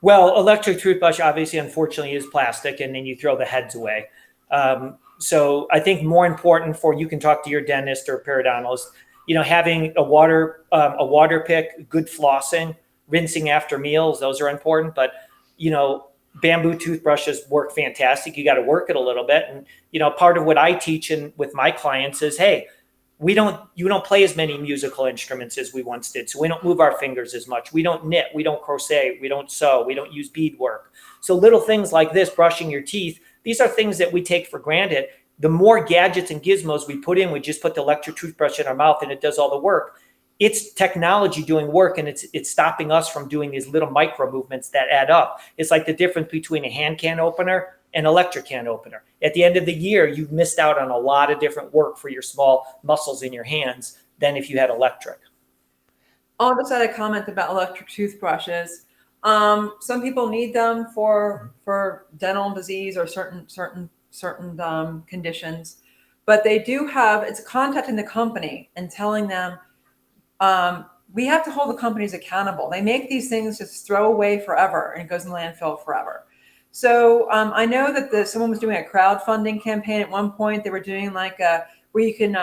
Well, electric toothbrush obviously, unfortunately, is plastic, and then you throw the heads away. So I think more important you can talk to your dentist or periodontist, having a water pick, good flossing, rinsing after meals, those are important. But, bamboo toothbrushes work fantastic. You got to work it a little bit. And, part of what I teach with my clients is, hey, you don't play as many musical instruments as we once did. So we don't move our fingers as much. We don't knit, we don't crochet, we don't sew, we don't use beadwork. So little things like this, brushing your teeth, these are things that we take for granted. The more gadgets and gizmos we put in, we just put the electric toothbrush in our mouth and it does all the work. It's technology doing work, and it's stopping us from doing these little micro movements that add up. It's like the difference between a hand can opener and electric can opener. At the end of the year, you've missed out on a lot of different work for your small muscles in your hands than if you had electric. I'll just add a comment about electric toothbrushes. Some people need them for dental disease or certain conditions. But they do have, it's contacting the company and telling them, we have to hold the companies accountable. They make these things just throw away forever and it goes in the landfill forever. So I know that someone was doing a crowdfunding campaign at one point. They were doing like where you can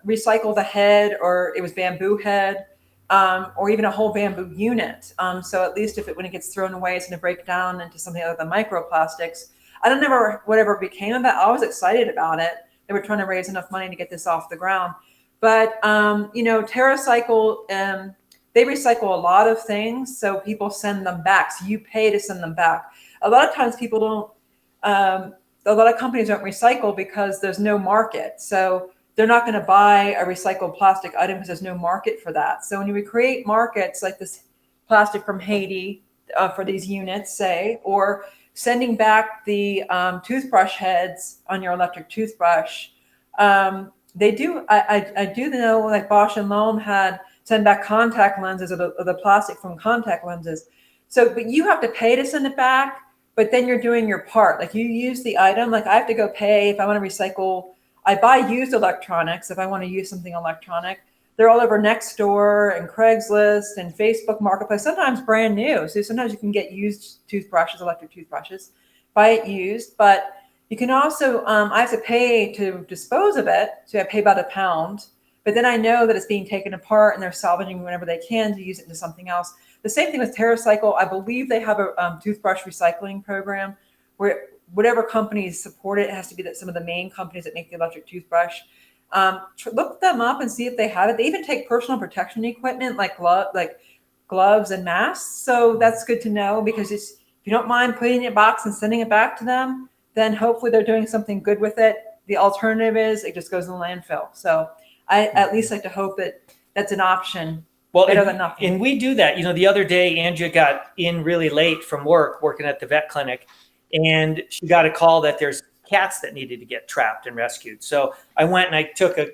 recycle the head, or it was bamboo head, or even a whole bamboo unit. So at least when it gets thrown away, it's going to break down into something other than microplastics. I don't know whatever became of that. I was excited about it. They were trying to raise enough money to get this off the ground. But, TerraCycle, they recycle a lot of things. So people send them back. So you pay to send them back. A lot of times people don't, a lot of companies don't recycle because there's no market. So they're not going to buy a recycled plastic item because there's no market for that. So when you create markets like this plastic from Haiti for these units, say, or sending back the toothbrush heads on your electric toothbrush, they do. I do know, like Bosch and Loam had send back contact lenses, or the plastic from contact lenses. So, but you have to pay to send it back, but then you're doing your part. Like you use the item, like I have to go pay if I want to recycle. I buy used electronics if I want to use something electronic. They're all over Nextdoor and Craigslist and Facebook Marketplace, sometimes brand new. So sometimes you can get used toothbrushes, electric toothbrushes, buy it used, but you can also, I have to pay to dispose of it. So I pay about £1, but then I know that it's being taken apart and they're salvaging whenever they can to use it into something else. The same thing with TerraCycle. I believe they have a toothbrush recycling program where whatever companies support it, it has to be that some of the main companies that make the electric toothbrush. Look them up and see if they have it. They even take personal protection equipment like gloves and masks. So that's good to know, because if you don't mind putting it in a box and sending it back to them, then hopefully they're doing something good with it. The alternative is it just goes in the landfill. So I at least like to hope that that's an option. Well, better than nothing. And we do that. The other day, Andrea got in really late from work, working at the vet clinic, and she got a call that there's cats that needed to get trapped and rescued. So I went and I took a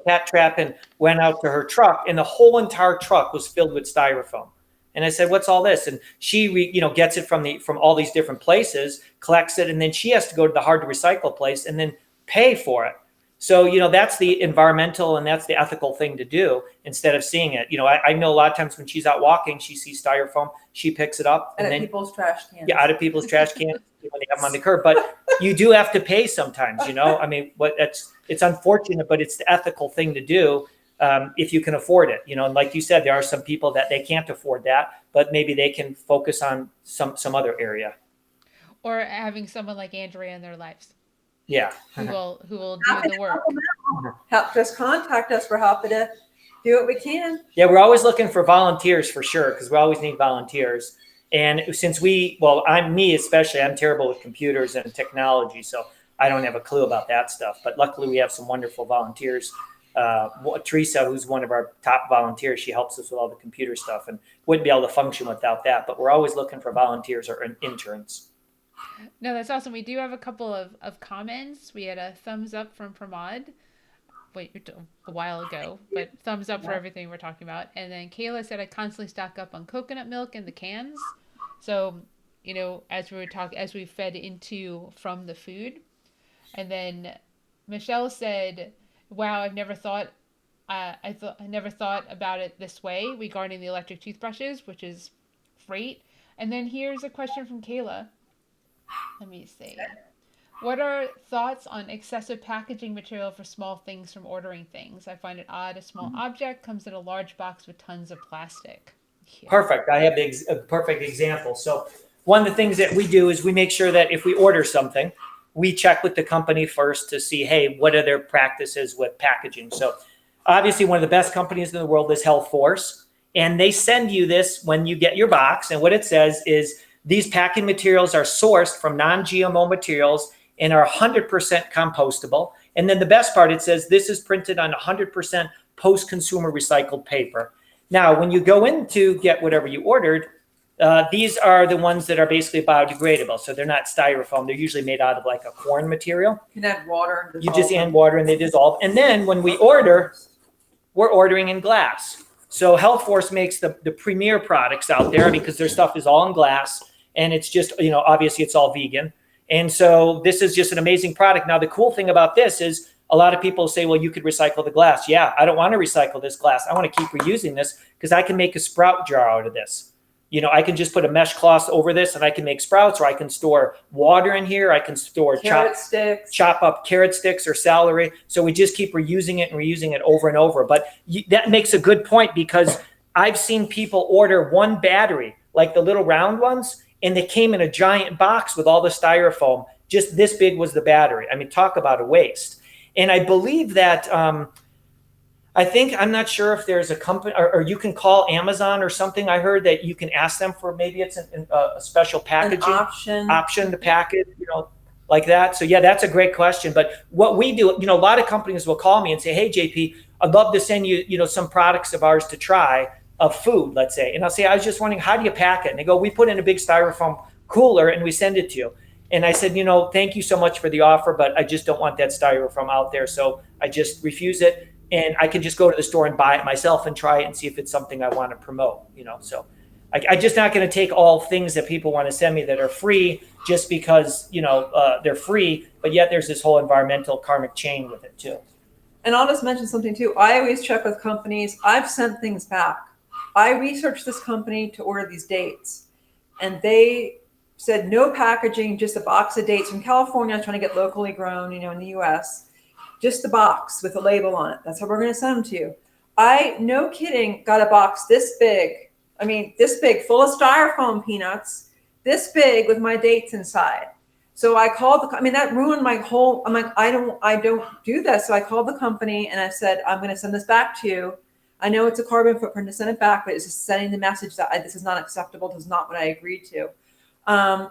cat trap and went out to her truck, and the whole entire truck was filled with styrofoam. And I said, "What's all this?" And she, gets it from all these different places, collects it, and then she has to go to the hard to recycle place and then pay for it. So, that's the environmental and that's the ethical thing to do instead of seeing it. I know a lot of times when she's out walking, she sees styrofoam, she picks it up. And then people's trash cans. Yeah, out of people's trash cans when they have them on the curb. But you do have to pay sometimes, I mean, it's unfortunate, but it's the ethical thing to do if you can afford it. And like you said, there are some people that they can't afford that, but maybe they can focus on some other area. Or having someone like Andrea in their lives. Yeah. Who will do the work. Just contact us. We're happy to do what we can. Yeah, we're always looking for volunteers for sure, because we always need volunteers. And since I'm especially, I'm terrible with computers and technology, so I don't have a clue about that stuff. But luckily we have some wonderful volunteers. Teresa, who's one of our top volunteers, she helps us with all the computer stuff and wouldn't be able to function without that. But we're always looking for volunteers or interns. No, that's awesome. We do have a couple of comments. We had a thumbs up from Pramod a while ago, but thumbs up for everything we're talking about. And then Kayla said, I constantly stock up on coconut milk in the cans. So, as we fed into from the food. And then Michelle said, wow, I never thought about it this way regarding the electric toothbrushes, which is great. And then here's a question from Kayla. Let me see. What are thoughts on excessive packaging material for small things from ordering things? I find it odd. A small object comes in a large box with tons of plastic. Yeah. Perfect. I have a perfect example. So one of the things that we do is we make sure that if we order something, we check with the company first to see, hey, what are their practices with packaging? So obviously one of the best companies in the world is Health Force, and they send you this when you get your box. And what it says is, these packing materials are sourced from non-GMO materials and are 100% compostable. And then the best part, it says this is printed on 100% post-consumer recycled paper. Now, when you go in to get whatever you ordered, these are the ones that are basically biodegradable. So they're not styrofoam. They're usually made out of like a corn material. You can add water. You just add water and they dissolve. And then when we order, we're ordering in glass. So Health Force makes the premier products out there because their stuff is all in glass. And it's just, obviously it's all vegan. And so this is just an amazing product. Now, the cool thing about this is a lot of people say, well, you could recycle the glass. Yeah, I don't want to recycle this glass. I want to keep reusing this because I can make a sprout jar out of this. I can just put a mesh cloth over this and I can make sprouts, or I can store water in here. I can store chop up carrot sticks or celery. So we just keep reusing it over and over. But that makes a good point, because I've seen people order one battery, like the little round ones, and they came in a giant box with all the styrofoam. Just this big was the battery. I mean, talk about a waste. And I believe that I'm not sure if there's a company, or you can call Amazon or something. I heard that you can ask them for, maybe it's a special packaging option to package, like that. So yeah, that's a great question. But what we do, a lot of companies will call me and say, hey, JP, I'd love to send you, some products of ours to try, of food, let's say. And I'll say, I was just wondering, how do you pack it? And they go, we put in a big styrofoam cooler and we send it to you. And I said, thank you so much for the offer, but I just don't want that styrofoam out there. So I just refuse it. And I can just go to the store and buy it myself and try it and see if it's something I want to promote, So I'm just not going to take all things that people want to send me that are free just because, they're free, but yet there's this whole environmental karmic chain with it too. And I'll just mention something too. I always check with companies. I've sent things back. I researched this company to order these dates, and they said no packaging, just a box of dates from California, trying to get locally grown, in the US. Just the box with a label on it. That's how we're going to send them to you. I, no kidding, got a box this big. I mean, this big, full of styrofoam peanuts, this big with my dates inside. So I called that ruined my whole, I'm like, I don't do this. So I called the company and I said, I'm going to send this back to you. I know it's a carbon footprint to send it back, but it's just sending the message that this is not acceptable. This is not what I agreed to.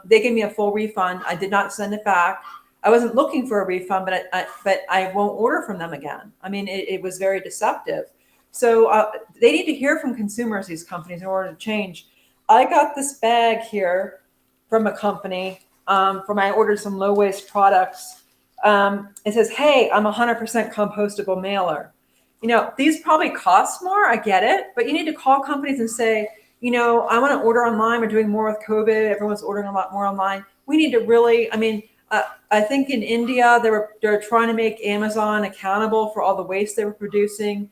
They gave me a full refund. I did not send it back. I wasn't looking for a refund, but I won't order from them again. I mean, it was very deceptive. So they need to hear from consumers, these companies, in order to change. I got this bag here from a company I ordered some low waste products. It says, hey, I'm 100% compostable mailer. These probably cost more. I get it. But you need to call companies and say, I want to order online. We're doing more with COVID. Everyone's ordering a lot more online. We need to really, I think in India, they're trying to make Amazon accountable for all the waste they were producing.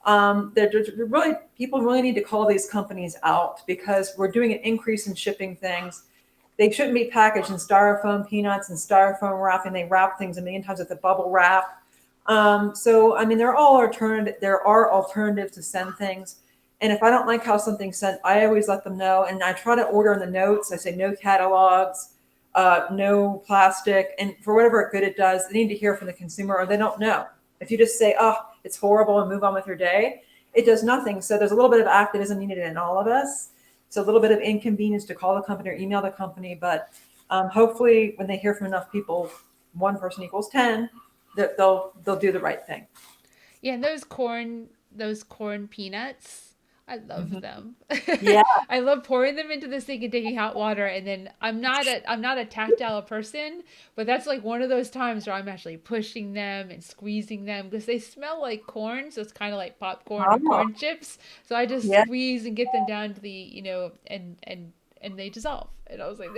People really need to call these companies out, because we're doing an increase in shipping things. They shouldn't be packaged in styrofoam peanuts and styrofoam wrap, and they wrap things a million times with a bubble wrap. There are alternatives to send things. And if I don't like how something's sent, I always let them know. And I try to order in the notes. I say no catalogs. No plastic, and for whatever good it does, they need to hear from the consumer, or they don't know. If you just say, oh, it's horrible, and move on with your day, it does nothing. So there's a little bit of activism needed in all of us. It's a little bit of inconvenience to call the company or email the company, but hopefully when they hear from enough people, 1 person equals 10, they'll do the right thing. Yeah, and those corn peanuts, I love them. Yeah. I love pouring them into the sink and taking hot water. And then I'm not a tactile person, but that's like one of those times where I'm actually pushing them and squeezing them, because they smell like corn. So it's kind of like popcorn or corn chips. So I just squeeze and get them down to the, and they dissolve. And I was like,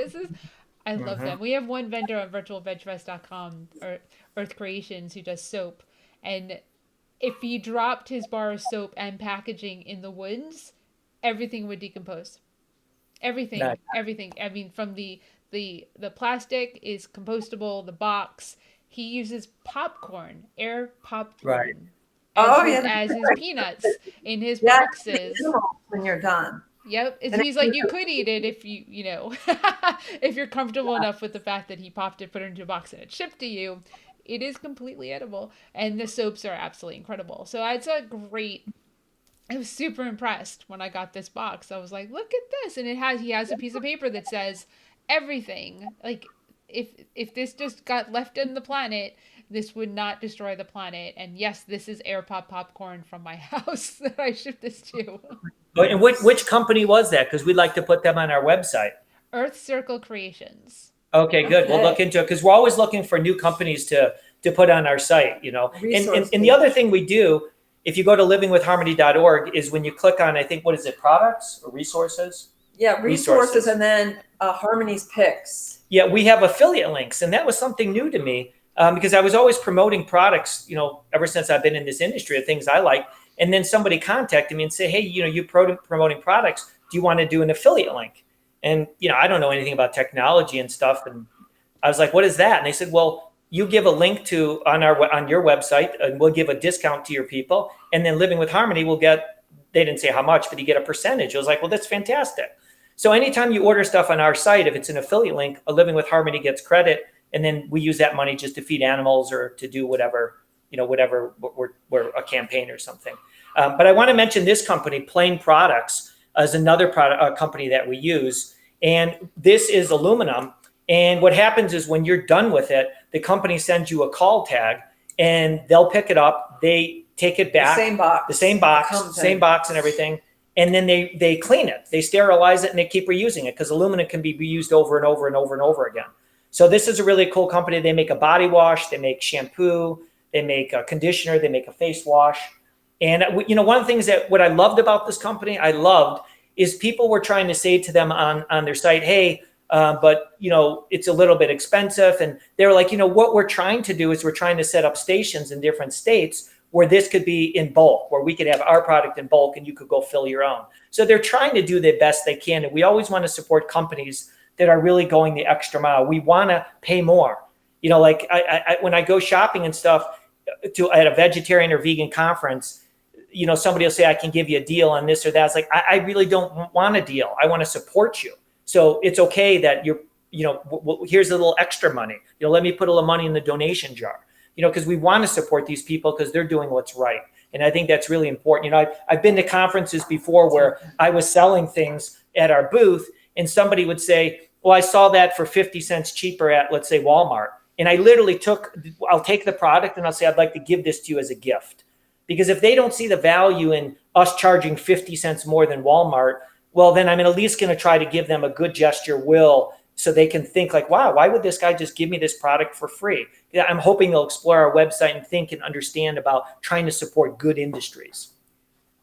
I love them. We have one vendor on virtualvegfest.com, or Earth Creations, who does soap. And if he dropped his bar of soap and packaging in the woods, everything would decompose. Everything. I mean, from the plastic is compostable, the box. He uses popcorn, air popcorn, as his peanuts in his boxes. When you're done. Yep. He's like, you could eat it if you if you're comfortable enough with the fact that he popped it, put it into a box, and it shipped to you. It is completely edible, and the soaps are absolutely incredible. So I was super impressed when I got this box. I was like, look at this. And he has a piece of paper that says everything. Like, if this just got left in the planet, this would not destroy the planet. And yes, this is air popcorn from my house that I shipped this to. And which company was that? Because we'd like to put them on our website. Earth Circle Creations. Okay, good. We'll look into it, because we're always looking for new companies to put on our site, And the other thing we do, if you go to livingwithharmony.org, is when you click on, I think, what is it, products or resources? Yeah, resources and then Harmony's picks. Yeah, we have affiliate links, and that was something new to me because I was always promoting products, ever since I've been in this industry of things I like. And then somebody contacted me and say, hey, you're promoting products. Do you want to do an affiliate link? And, I don't know anything about technology and stuff. And I was like, what is that? And they said, well, you give a link on your website and we'll give a discount to your people. And then Living with Harmony will get, they didn't say how much, but you get a percentage. I was like, well, that's fantastic. So anytime you order stuff on our site, if it's an affiliate link, a Living with Harmony gets credit. And then we use that money just to feed animals or to do whatever we're a campaign or something. But I want to mention this company, Plain Products, is another company that we use. And this is aluminum. And what happens is when you're done with it, the company sends you a call tag and they'll pick it up. They take it back. The same box and everything. And then they clean it. They sterilize it and they keep reusing it because aluminum can be reused over and over and over and over again. So this is a really cool company. They make a body wash. They make shampoo. They make a conditioner. They make a face wash. And, one of the things what I loved about this company, is people were trying to say to them on their site, hey, but it's a little bit expensive. And they were like, what we're trying to do is we're trying to set up stations in different states where this could be in bulk, where we could have our product in bulk and you could go fill your own. So they're trying to do the best they can. And we always want to support companies that are really going the extra mile. We want to pay more. Like when I go shopping and stuff at a vegetarian or vegan conference, somebody will say, I can give you a deal on this or that. It's like, I really don't want a deal. I want to support you. So it's okay that here's a little extra money. Let me put a little money in the donation jar, because we want to support these people because they're doing what's right. And I think that's really important. I've been to conferences before where I was selling things at our booth and somebody would say, well, I saw that for 50 cents cheaper at, let's say, Walmart. And I literally I'll take the product and I'll say, I'd like to give this to you as a gift. Because if they don't see the value in us charging 50 cents more than Walmart, well, then I'm at least going to try to give them a good gesture so they can think like, wow, why would this guy just give me this product for free? Yeah, I'm hoping they'll explore our website and think and understand about trying to support good industries.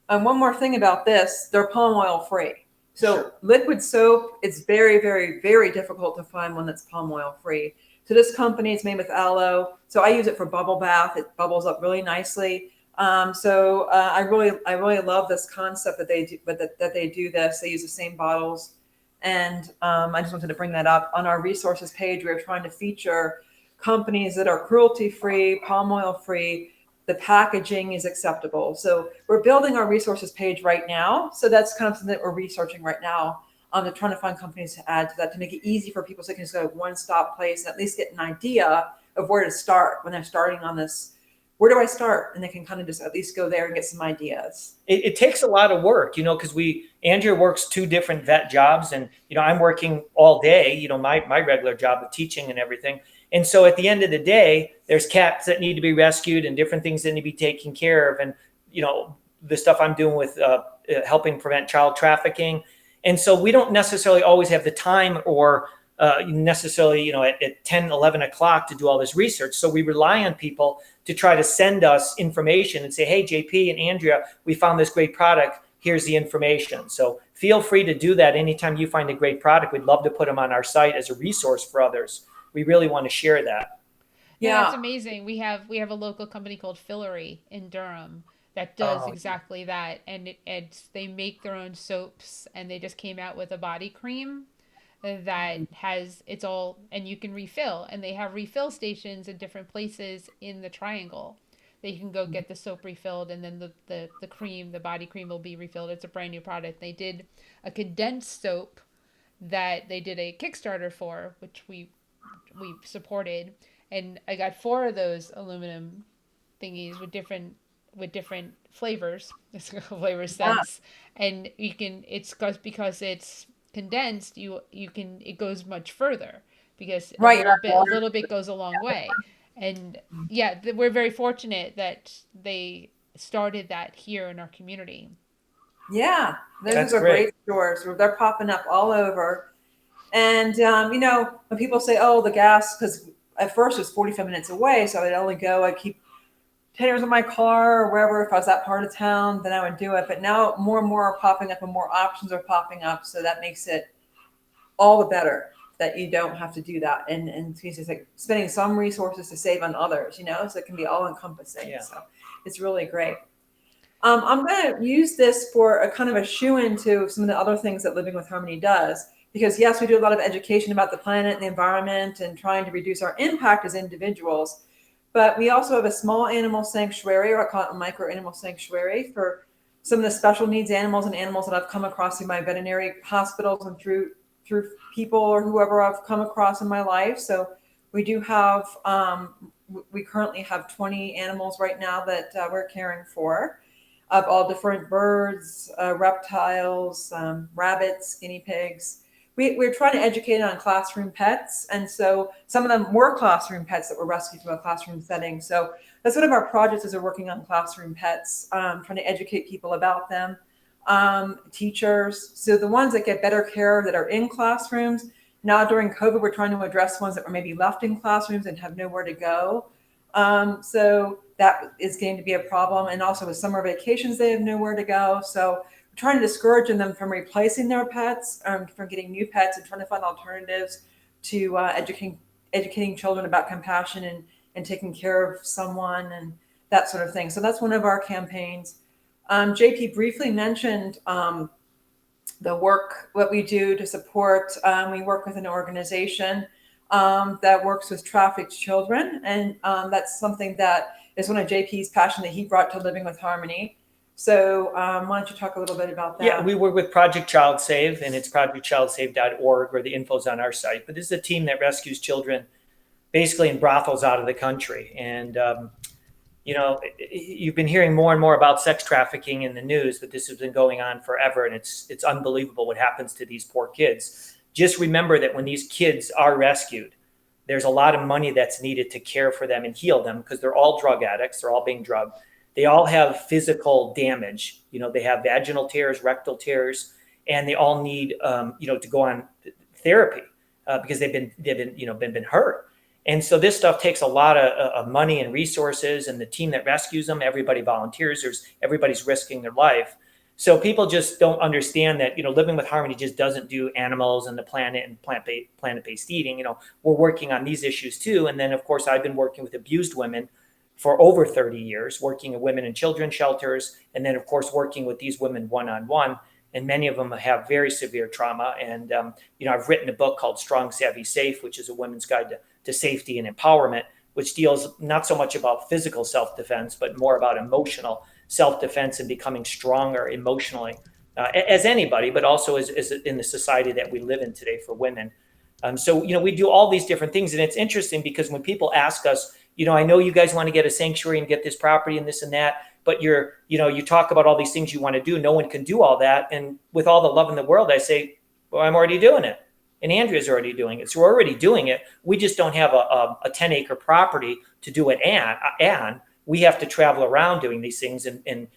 And one more thing about this, they're palm oil free. So Sure. Liquid soap, it's very, very, very difficult to find one that's palm oil free. So this company is made with aloe. So I use it for bubble bath. It bubbles up really nicely. I really love this concept that they do, that they do this. They use the same bottles. And I just wanted to bring that up. On our resources page, we're trying to feature companies that are cruelty-free, palm oil-free. The packaging is acceptable. So we're building our resources page right now. So that's kind of something that we're researching right now. They're trying to find companies to add to that to make it easy for people so they can just go to one-stop place and at least get an idea of where to start when they're starting on this. Where do I start? And they can kind of just at least go there and get some ideas. It takes a lot of work, because Andrea works 2 different vet jobs and, I'm working all day, my regular job of teaching and everything. And so at the end of the day, there's cats that need to be rescued and different things that need to be taken care of. And, the stuff I'm doing with helping prevent child trafficking. And so we don't necessarily always have the time or necessarily, at 10, 11 o'clock to do all this research. So we rely on people to try to send us information and say, hey, JP and Andrea, we found this great product. Here's the information. So feel free to do that anytime you find a great product. We'd love to put them on our site as a resource for others. We really want to share that. Yeah, it's amazing. We have a local company called Fillery in Durham that does exactly that. And they make their own soaps, and they just came out with a body cream that has and you can refill, and they have refill stations in different places in the triangle that you can go get the soap refilled, and then the body cream will be refilled. It's a brand new product. They did a condensed soap that they did a Kickstarter for, which we supported, and I got 4 of those aluminum thingies with different flavors, flavor scents, and it's because it's condensed, it goes much further because a little bit goes a long way. And we're very fortunate that they started that here in our community. Yeah, those are great stores. They're popping up all over. And when people say, oh, the gas, because at first it was 45 minutes away, so I'd only go, containers in my car or wherever. If I was that part of town, then I would do it. But now more and more are popping up and more options are popping up. So that makes it all the better that you don't have to do that. And it's like spending some resources to save on others, so it can be all encompassing. Yeah. So it's really great. I'm going to use this for a kind of a shoe-in to some of the other things that Living with Harmony does. Because yes, we do a lot of education about the planet and the environment and trying to reduce our impact as individuals. But we also have a small animal sanctuary, or I call it a micro animal sanctuary, for some of the special needs animals and animals that I've come across through my veterinary hospitals and through people or whoever I've come across in my life. So we do have, we currently have 20 animals right now that we're caring for, of all different birds, reptiles, rabbits, guinea pigs. We're trying to educate on classroom pets. And so some of them were classroom pets that were rescued from a classroom setting. So that's one of our projects, is we're working on classroom pets, trying to educate people about them. Teachers. So the ones that get better care that are in classrooms. Now during COVID, we're trying to address ones that were maybe left in classrooms and have nowhere to go. So that is going to be a problem. And also with summer vacations, they have nowhere to go. So we're trying to discourage them from replacing their pets, from getting new pets, and trying to find alternatives to educating children about compassion and taking care of someone and that sort of thing. So that's one of our campaigns. JP briefly mentioned the work, what we do to support. We work with an organization that works with trafficked children. And that's something that is one of JP's passion that he brought to Living with Harmony. So why don't you talk a little bit about that? Yeah, we work with Project Child Save, and it's projectchildsave.org, where the info's on our site. But this is a team that rescues children basically in brothels out of the country. And you've been hearing more and more about sex trafficking in the news, but this has been going on forever, and it's unbelievable what happens to these poor kids. Just remember that when these kids are rescued, there's a lot of money that's needed to care for them and heal them, because they're all drug addicts. They're all being drugged. They all have physical damage. They have vaginal tears, rectal tears, and they all need to go on therapy because they've been hurt. And so this stuff takes a lot of money and resources, and the team that rescues them, everybody volunteers. Everybody's risking their life. So people just don't understand that, Living with Harmony just doesn't do animals and the planet and planet-based eating. We're working on these issues too. And then, of course, I've been working with abused women for over 30 years, working at women and children shelters. And then, of course, working with these women one-on-one. And many of them have very severe trauma. And, I've written a book called Strong, Savvy, Safe, which is a women's guide to safety and empowerment, which deals not so much about physical self-defense, but more about emotional self-defense and becoming stronger emotionally as anybody, but also as in the society that we live in today for women. So we do all these different things. And it's interesting because when people ask us, I know you guys want to get a sanctuary and get this property and this and that, but you talk about all these things you want to do. No one can do all that. And with all the love in the world, I say, well, I'm already doing it. And Andrea's already doing it. So we're already doing it. We just don't have a 10-acre property to do it on. We have to travel around doing these things and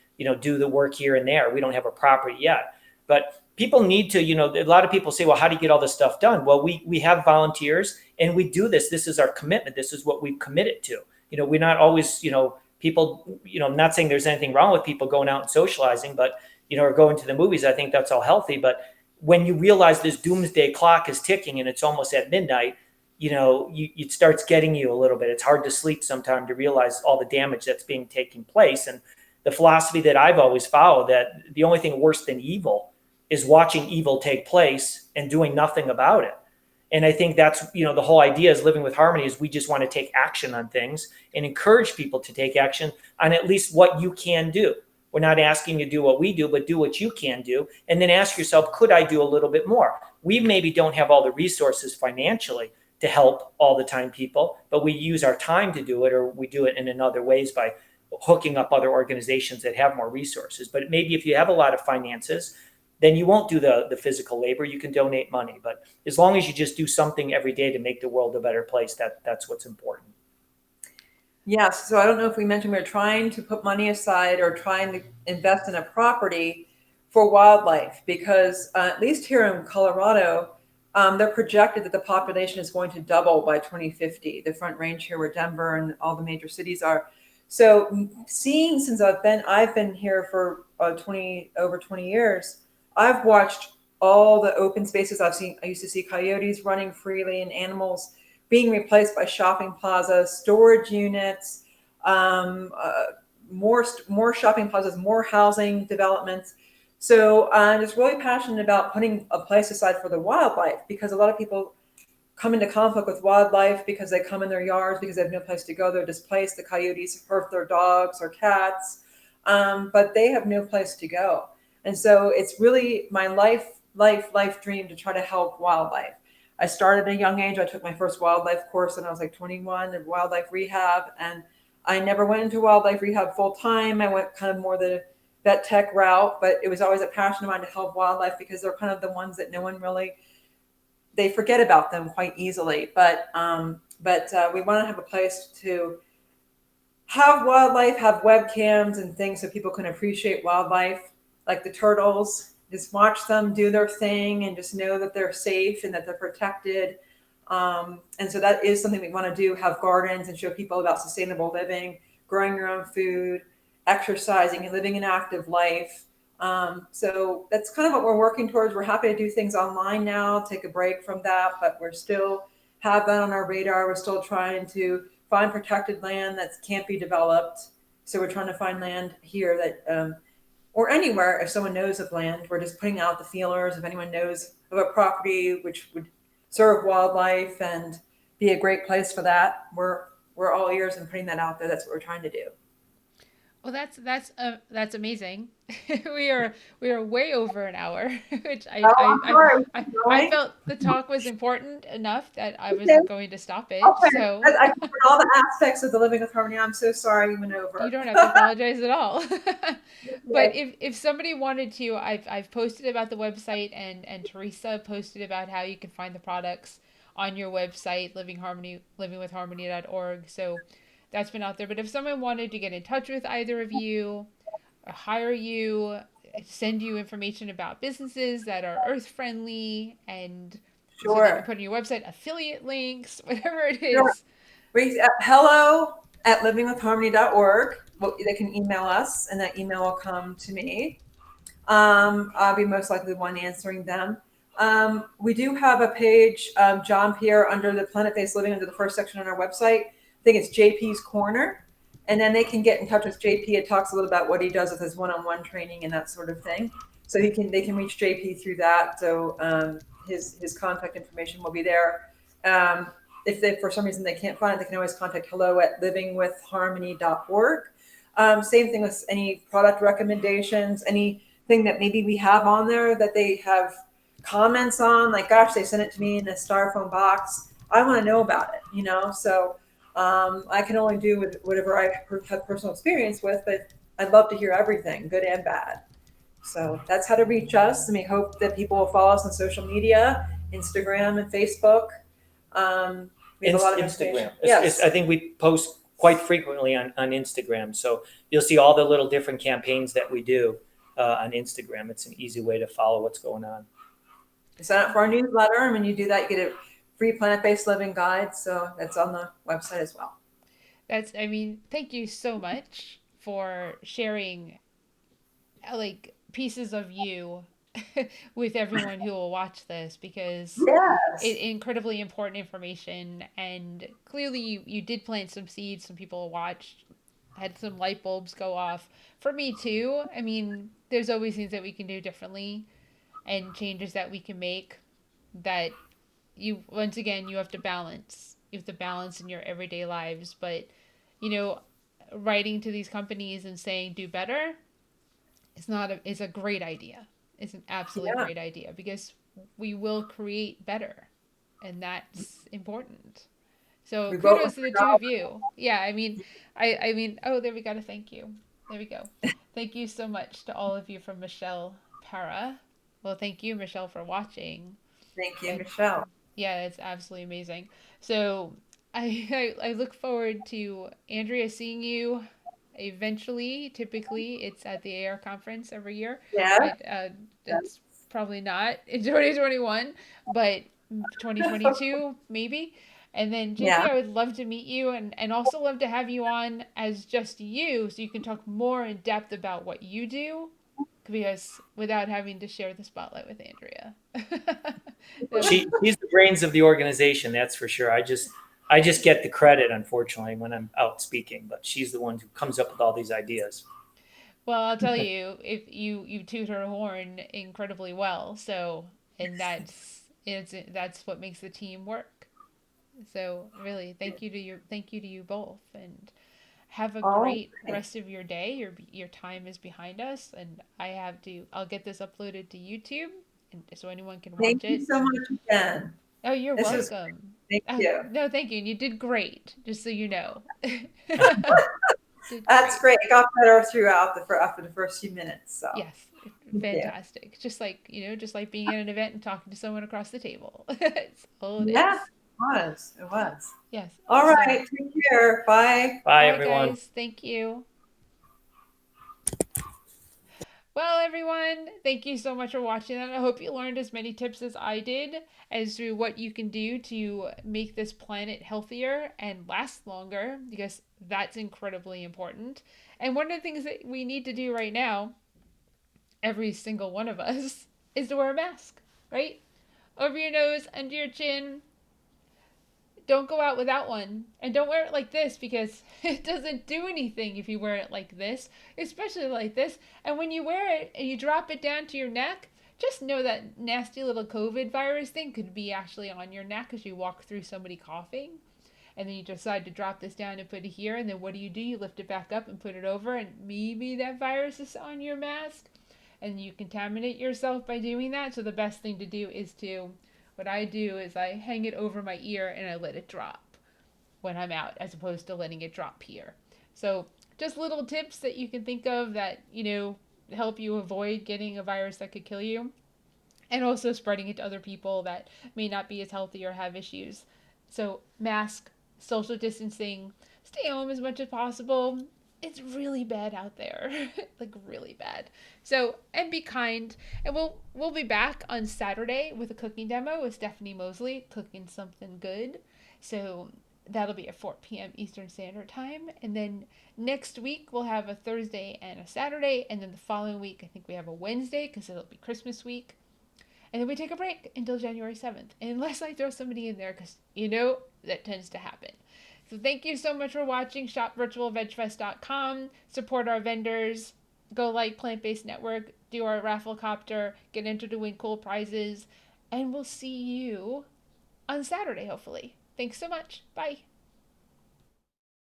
do the work here and there. We don't have a property yet. But people need to, a lot of people say, well, how do you get all this stuff done? Well, we have volunteers and we do this. This is our commitment. This is what we've committed to. We're not always, people, I'm not saying there's anything wrong with people going out and socializing, but, or going to the movies. I think that's all healthy. But when you realize this doomsday clock is ticking and it's almost at midnight, it starts getting you a little bit. It's hard to sleep sometimes to realize all the damage that's being taking place. And the philosophy that I've always followed, that the only thing worse than evil is watching evil take place and doing nothing about it. And I think that's, the whole idea is Living with Harmony is we just want to take action on things and encourage people to take action on at least what you can do. We're not asking you to do what we do, but do what you can do. And then ask yourself, could I do a little bit more? We maybe don't have all the resources financially to help all the time people, but we use our time to do it, or we do it in other ways by hooking up other organizations that have more resources. But maybe if you have a lot of finances, then you won't do the physical labor. You can donate money. But as long as you just do something every day to make the world a better place, that's what's important. Yes. So I don't know if we mentioned we're trying to put money aside or trying to invest in a property for wildlife, because at least here in Colorado, they're projected that the population is going to double by 2050, the Front Range here where Denver and all the major cities are. So seeing, since I've been here for 20 over 20 years, I've watched all the open spaces I've seen. I used to see coyotes running freely and animals being replaced by shopping plazas, storage units, um, uh, more shopping plazas, more housing developments. So I'm just really passionate about putting a place aside for the wildlife, because a lot of people come into conflict with wildlife because they come in their yards because they have no place to go. They're displaced. The coyotes hurt their dogs or cats, but they have no place to go. And so it's really my life dream to try to help wildlife. I started at a young age. I took my first wildlife course when I was like 21 in wildlife rehab, and I never went into wildlife rehab full time. I went kind of more the vet tech route, but it was always a passion of mine to help wildlife because they're kind of the ones that no one really, they forget about them quite easily. But we want to have a place to have wildlife, have webcams and things so people can appreciate wildlife, like the turtles. Just watch them do their thing and just know that they're safe and that they're protected. And so that is something we want to do: have gardens and show people about sustainable living, growing your own food, exercising, and living an active life. So that's kind of what we're working towards. We're happy to do things online now, take a break from that, but we're still have that on our radar. We're still trying to find protected land that can't be developed. So we're trying to find land here that, or anywhere, if someone knows of land, we're just putting out the feelers. If anyone knows of a property which would serve wildlife and be a great place for that, we're all ears and putting that out there. That's what we're trying to do. Well, that's amazing. We are way over an hour, which Oh, I'm sorry. I Going. felt the talk was important enough that I Okay. wasn't going to stop it. Okay. So I covered all the aspects of the living with harmony. I'm so sorry you went you over. don't have to apologize at all. But Okay. if somebody wanted to, I've posted about the website, and Teresa posted about how you can find the products on your website, livingwithharmony.org. So that's been out there. But if someone wanted to get in touch with either of you, or hire you, send you information about businesses that are earth friendly, and so they can Sure. put on your website affiliate links, whatever it Sure. is. Hello at livingwithharmony.org. Well, they can email us, and that email will come to me. I'll be most likely the one answering them. We do have a page, John Pierre, under the plant-based living, under the first section on our website. I think it's JP's Corner. And then they can get in touch with JP. It talks a little about what he does with his one-on-one training and that sort of thing. So they can reach JP through that. So his contact information will be there. Um, if they, for some reason they can't find it, they can always contact hello at livingwithharmony.org. Same thing with any product recommendations, anything that maybe we have on there that they have comments on, like, gosh, they sent it to me in a styrofoam box. I want to know about it. So I can only do with whatever I have personal experience with, but I'd love to hear everything, good and bad. So that's how to reach us. And we hope that people will follow us on social media, Instagram and Facebook. We have a lot of information. Instagram. Yes. I think we post quite frequently on Instagram. So you'll see all the little different campaigns that we do on Instagram. It's an easy way to follow what's going on. Sign up for our newsletter, and when you do that, you get a free plant-based living guide. So that's on the website as well. I mean, thank you so much for sharing like pieces of you with everyone who will watch this, because it Yes. incredibly important information, and clearly you did plant some seeds. Some people watched, had some light bulbs go off for me too. I mean, there's always things that we can do differently and changes that we can make, that you, once again, you have to balance in your everyday lives. But you know writing to these companies and saying do better is not a is a great idea. It's an absolutely Yeah. great idea, because we will create better, and that's important. So We vote with kudos to the our two dollars. of you. Yeah, I mean, I mean, oh, there we got a thank you. There we go. Thank you so much to all of you from Michelle Para. Well, thank you, Michelle, for watching. Thank you, And Michelle. yeah, it's absolutely amazing. So I look forward to Andrea seeing you eventually. Typically, it's at the AR conference every year. Yeah. It's probably not in 2021, but 2022 maybe. And then Yeah. JP, I would love to meet you and also love to have you on as just you so you can talk more in depth about what you do because without having to share the spotlight with Andrea. That'd be She's the brains of the organization, that's for sure. I just get the credit, unfortunately, when I'm out speaking, but she's the one who comes up with all these ideas. well, I'll tell you, if you toot her horn incredibly well, so and that's what makes the team work. So really, thank you to you both, and have a Oh, great rest of your day. Your time is behind us, and I'll get this uploaded to YouTube, and so anyone can thank watch you it. so much again. Oh, you're This was welcome. Thank you. No, thank you. And you did great, just so you know. Did That's great. great. It got better throughout after the first few minutes. So Yes, thank you. fantastic. Just like being at an event and talking to someone across the table. It's all it Yeah, is. it was. It was. Yes, All awesome. right. Take care. Bye. Bye, Bye, everyone. guys. Thank you. Well, everyone, thank you so much for watching that. I hope you learned as many tips as I did as to what you can do to make this planet healthier and last longer, because that's incredibly important. And one of the things that we need to do right now, every single one of us, is to wear a mask, right? Over your nose, under your chin, don't go out without one. And don't wear it like this because it doesn't do anything if you wear it like this, especially like this. And when you wear it and you drop it down to your neck, just know that nasty little COVID virus thing could be actually on your neck as you walk through somebody coughing. And then you decide to drop this down and put it here. And then what do? You lift it back up and put it over. And maybe that virus is on your mask. And you contaminate yourself by doing that. So the best thing to do is what I do is I hang it over my ear and I let it drop when I'm out as opposed to letting it drop here. So just little tips that you can think of that, help you avoid getting a virus that could kill you and also spreading it to other people that may not be as healthy or have issues. So mask, social distancing, stay home as much as possible. It's really bad out there, like really bad. So and be kind, and we'll be back on Saturday with a cooking demo with Stephanie Mosley cooking something good. So that'll be at 4 p.m. Eastern Standard Time, and then next week we'll have a Thursday and a Saturday, and then the following week I think we have a Wednesday because it'll be Christmas week. And then we take a break until January 7th, unless I throw somebody in there, because that tends to happen. So thank you so much for watching. ShopVirtualVegFest.com. Support our vendors. Go like Plant Based Network. Do our raffle copter. Get entered to win cool prizes. And we'll see you on Saturday, hopefully. Thanks so much. Bye.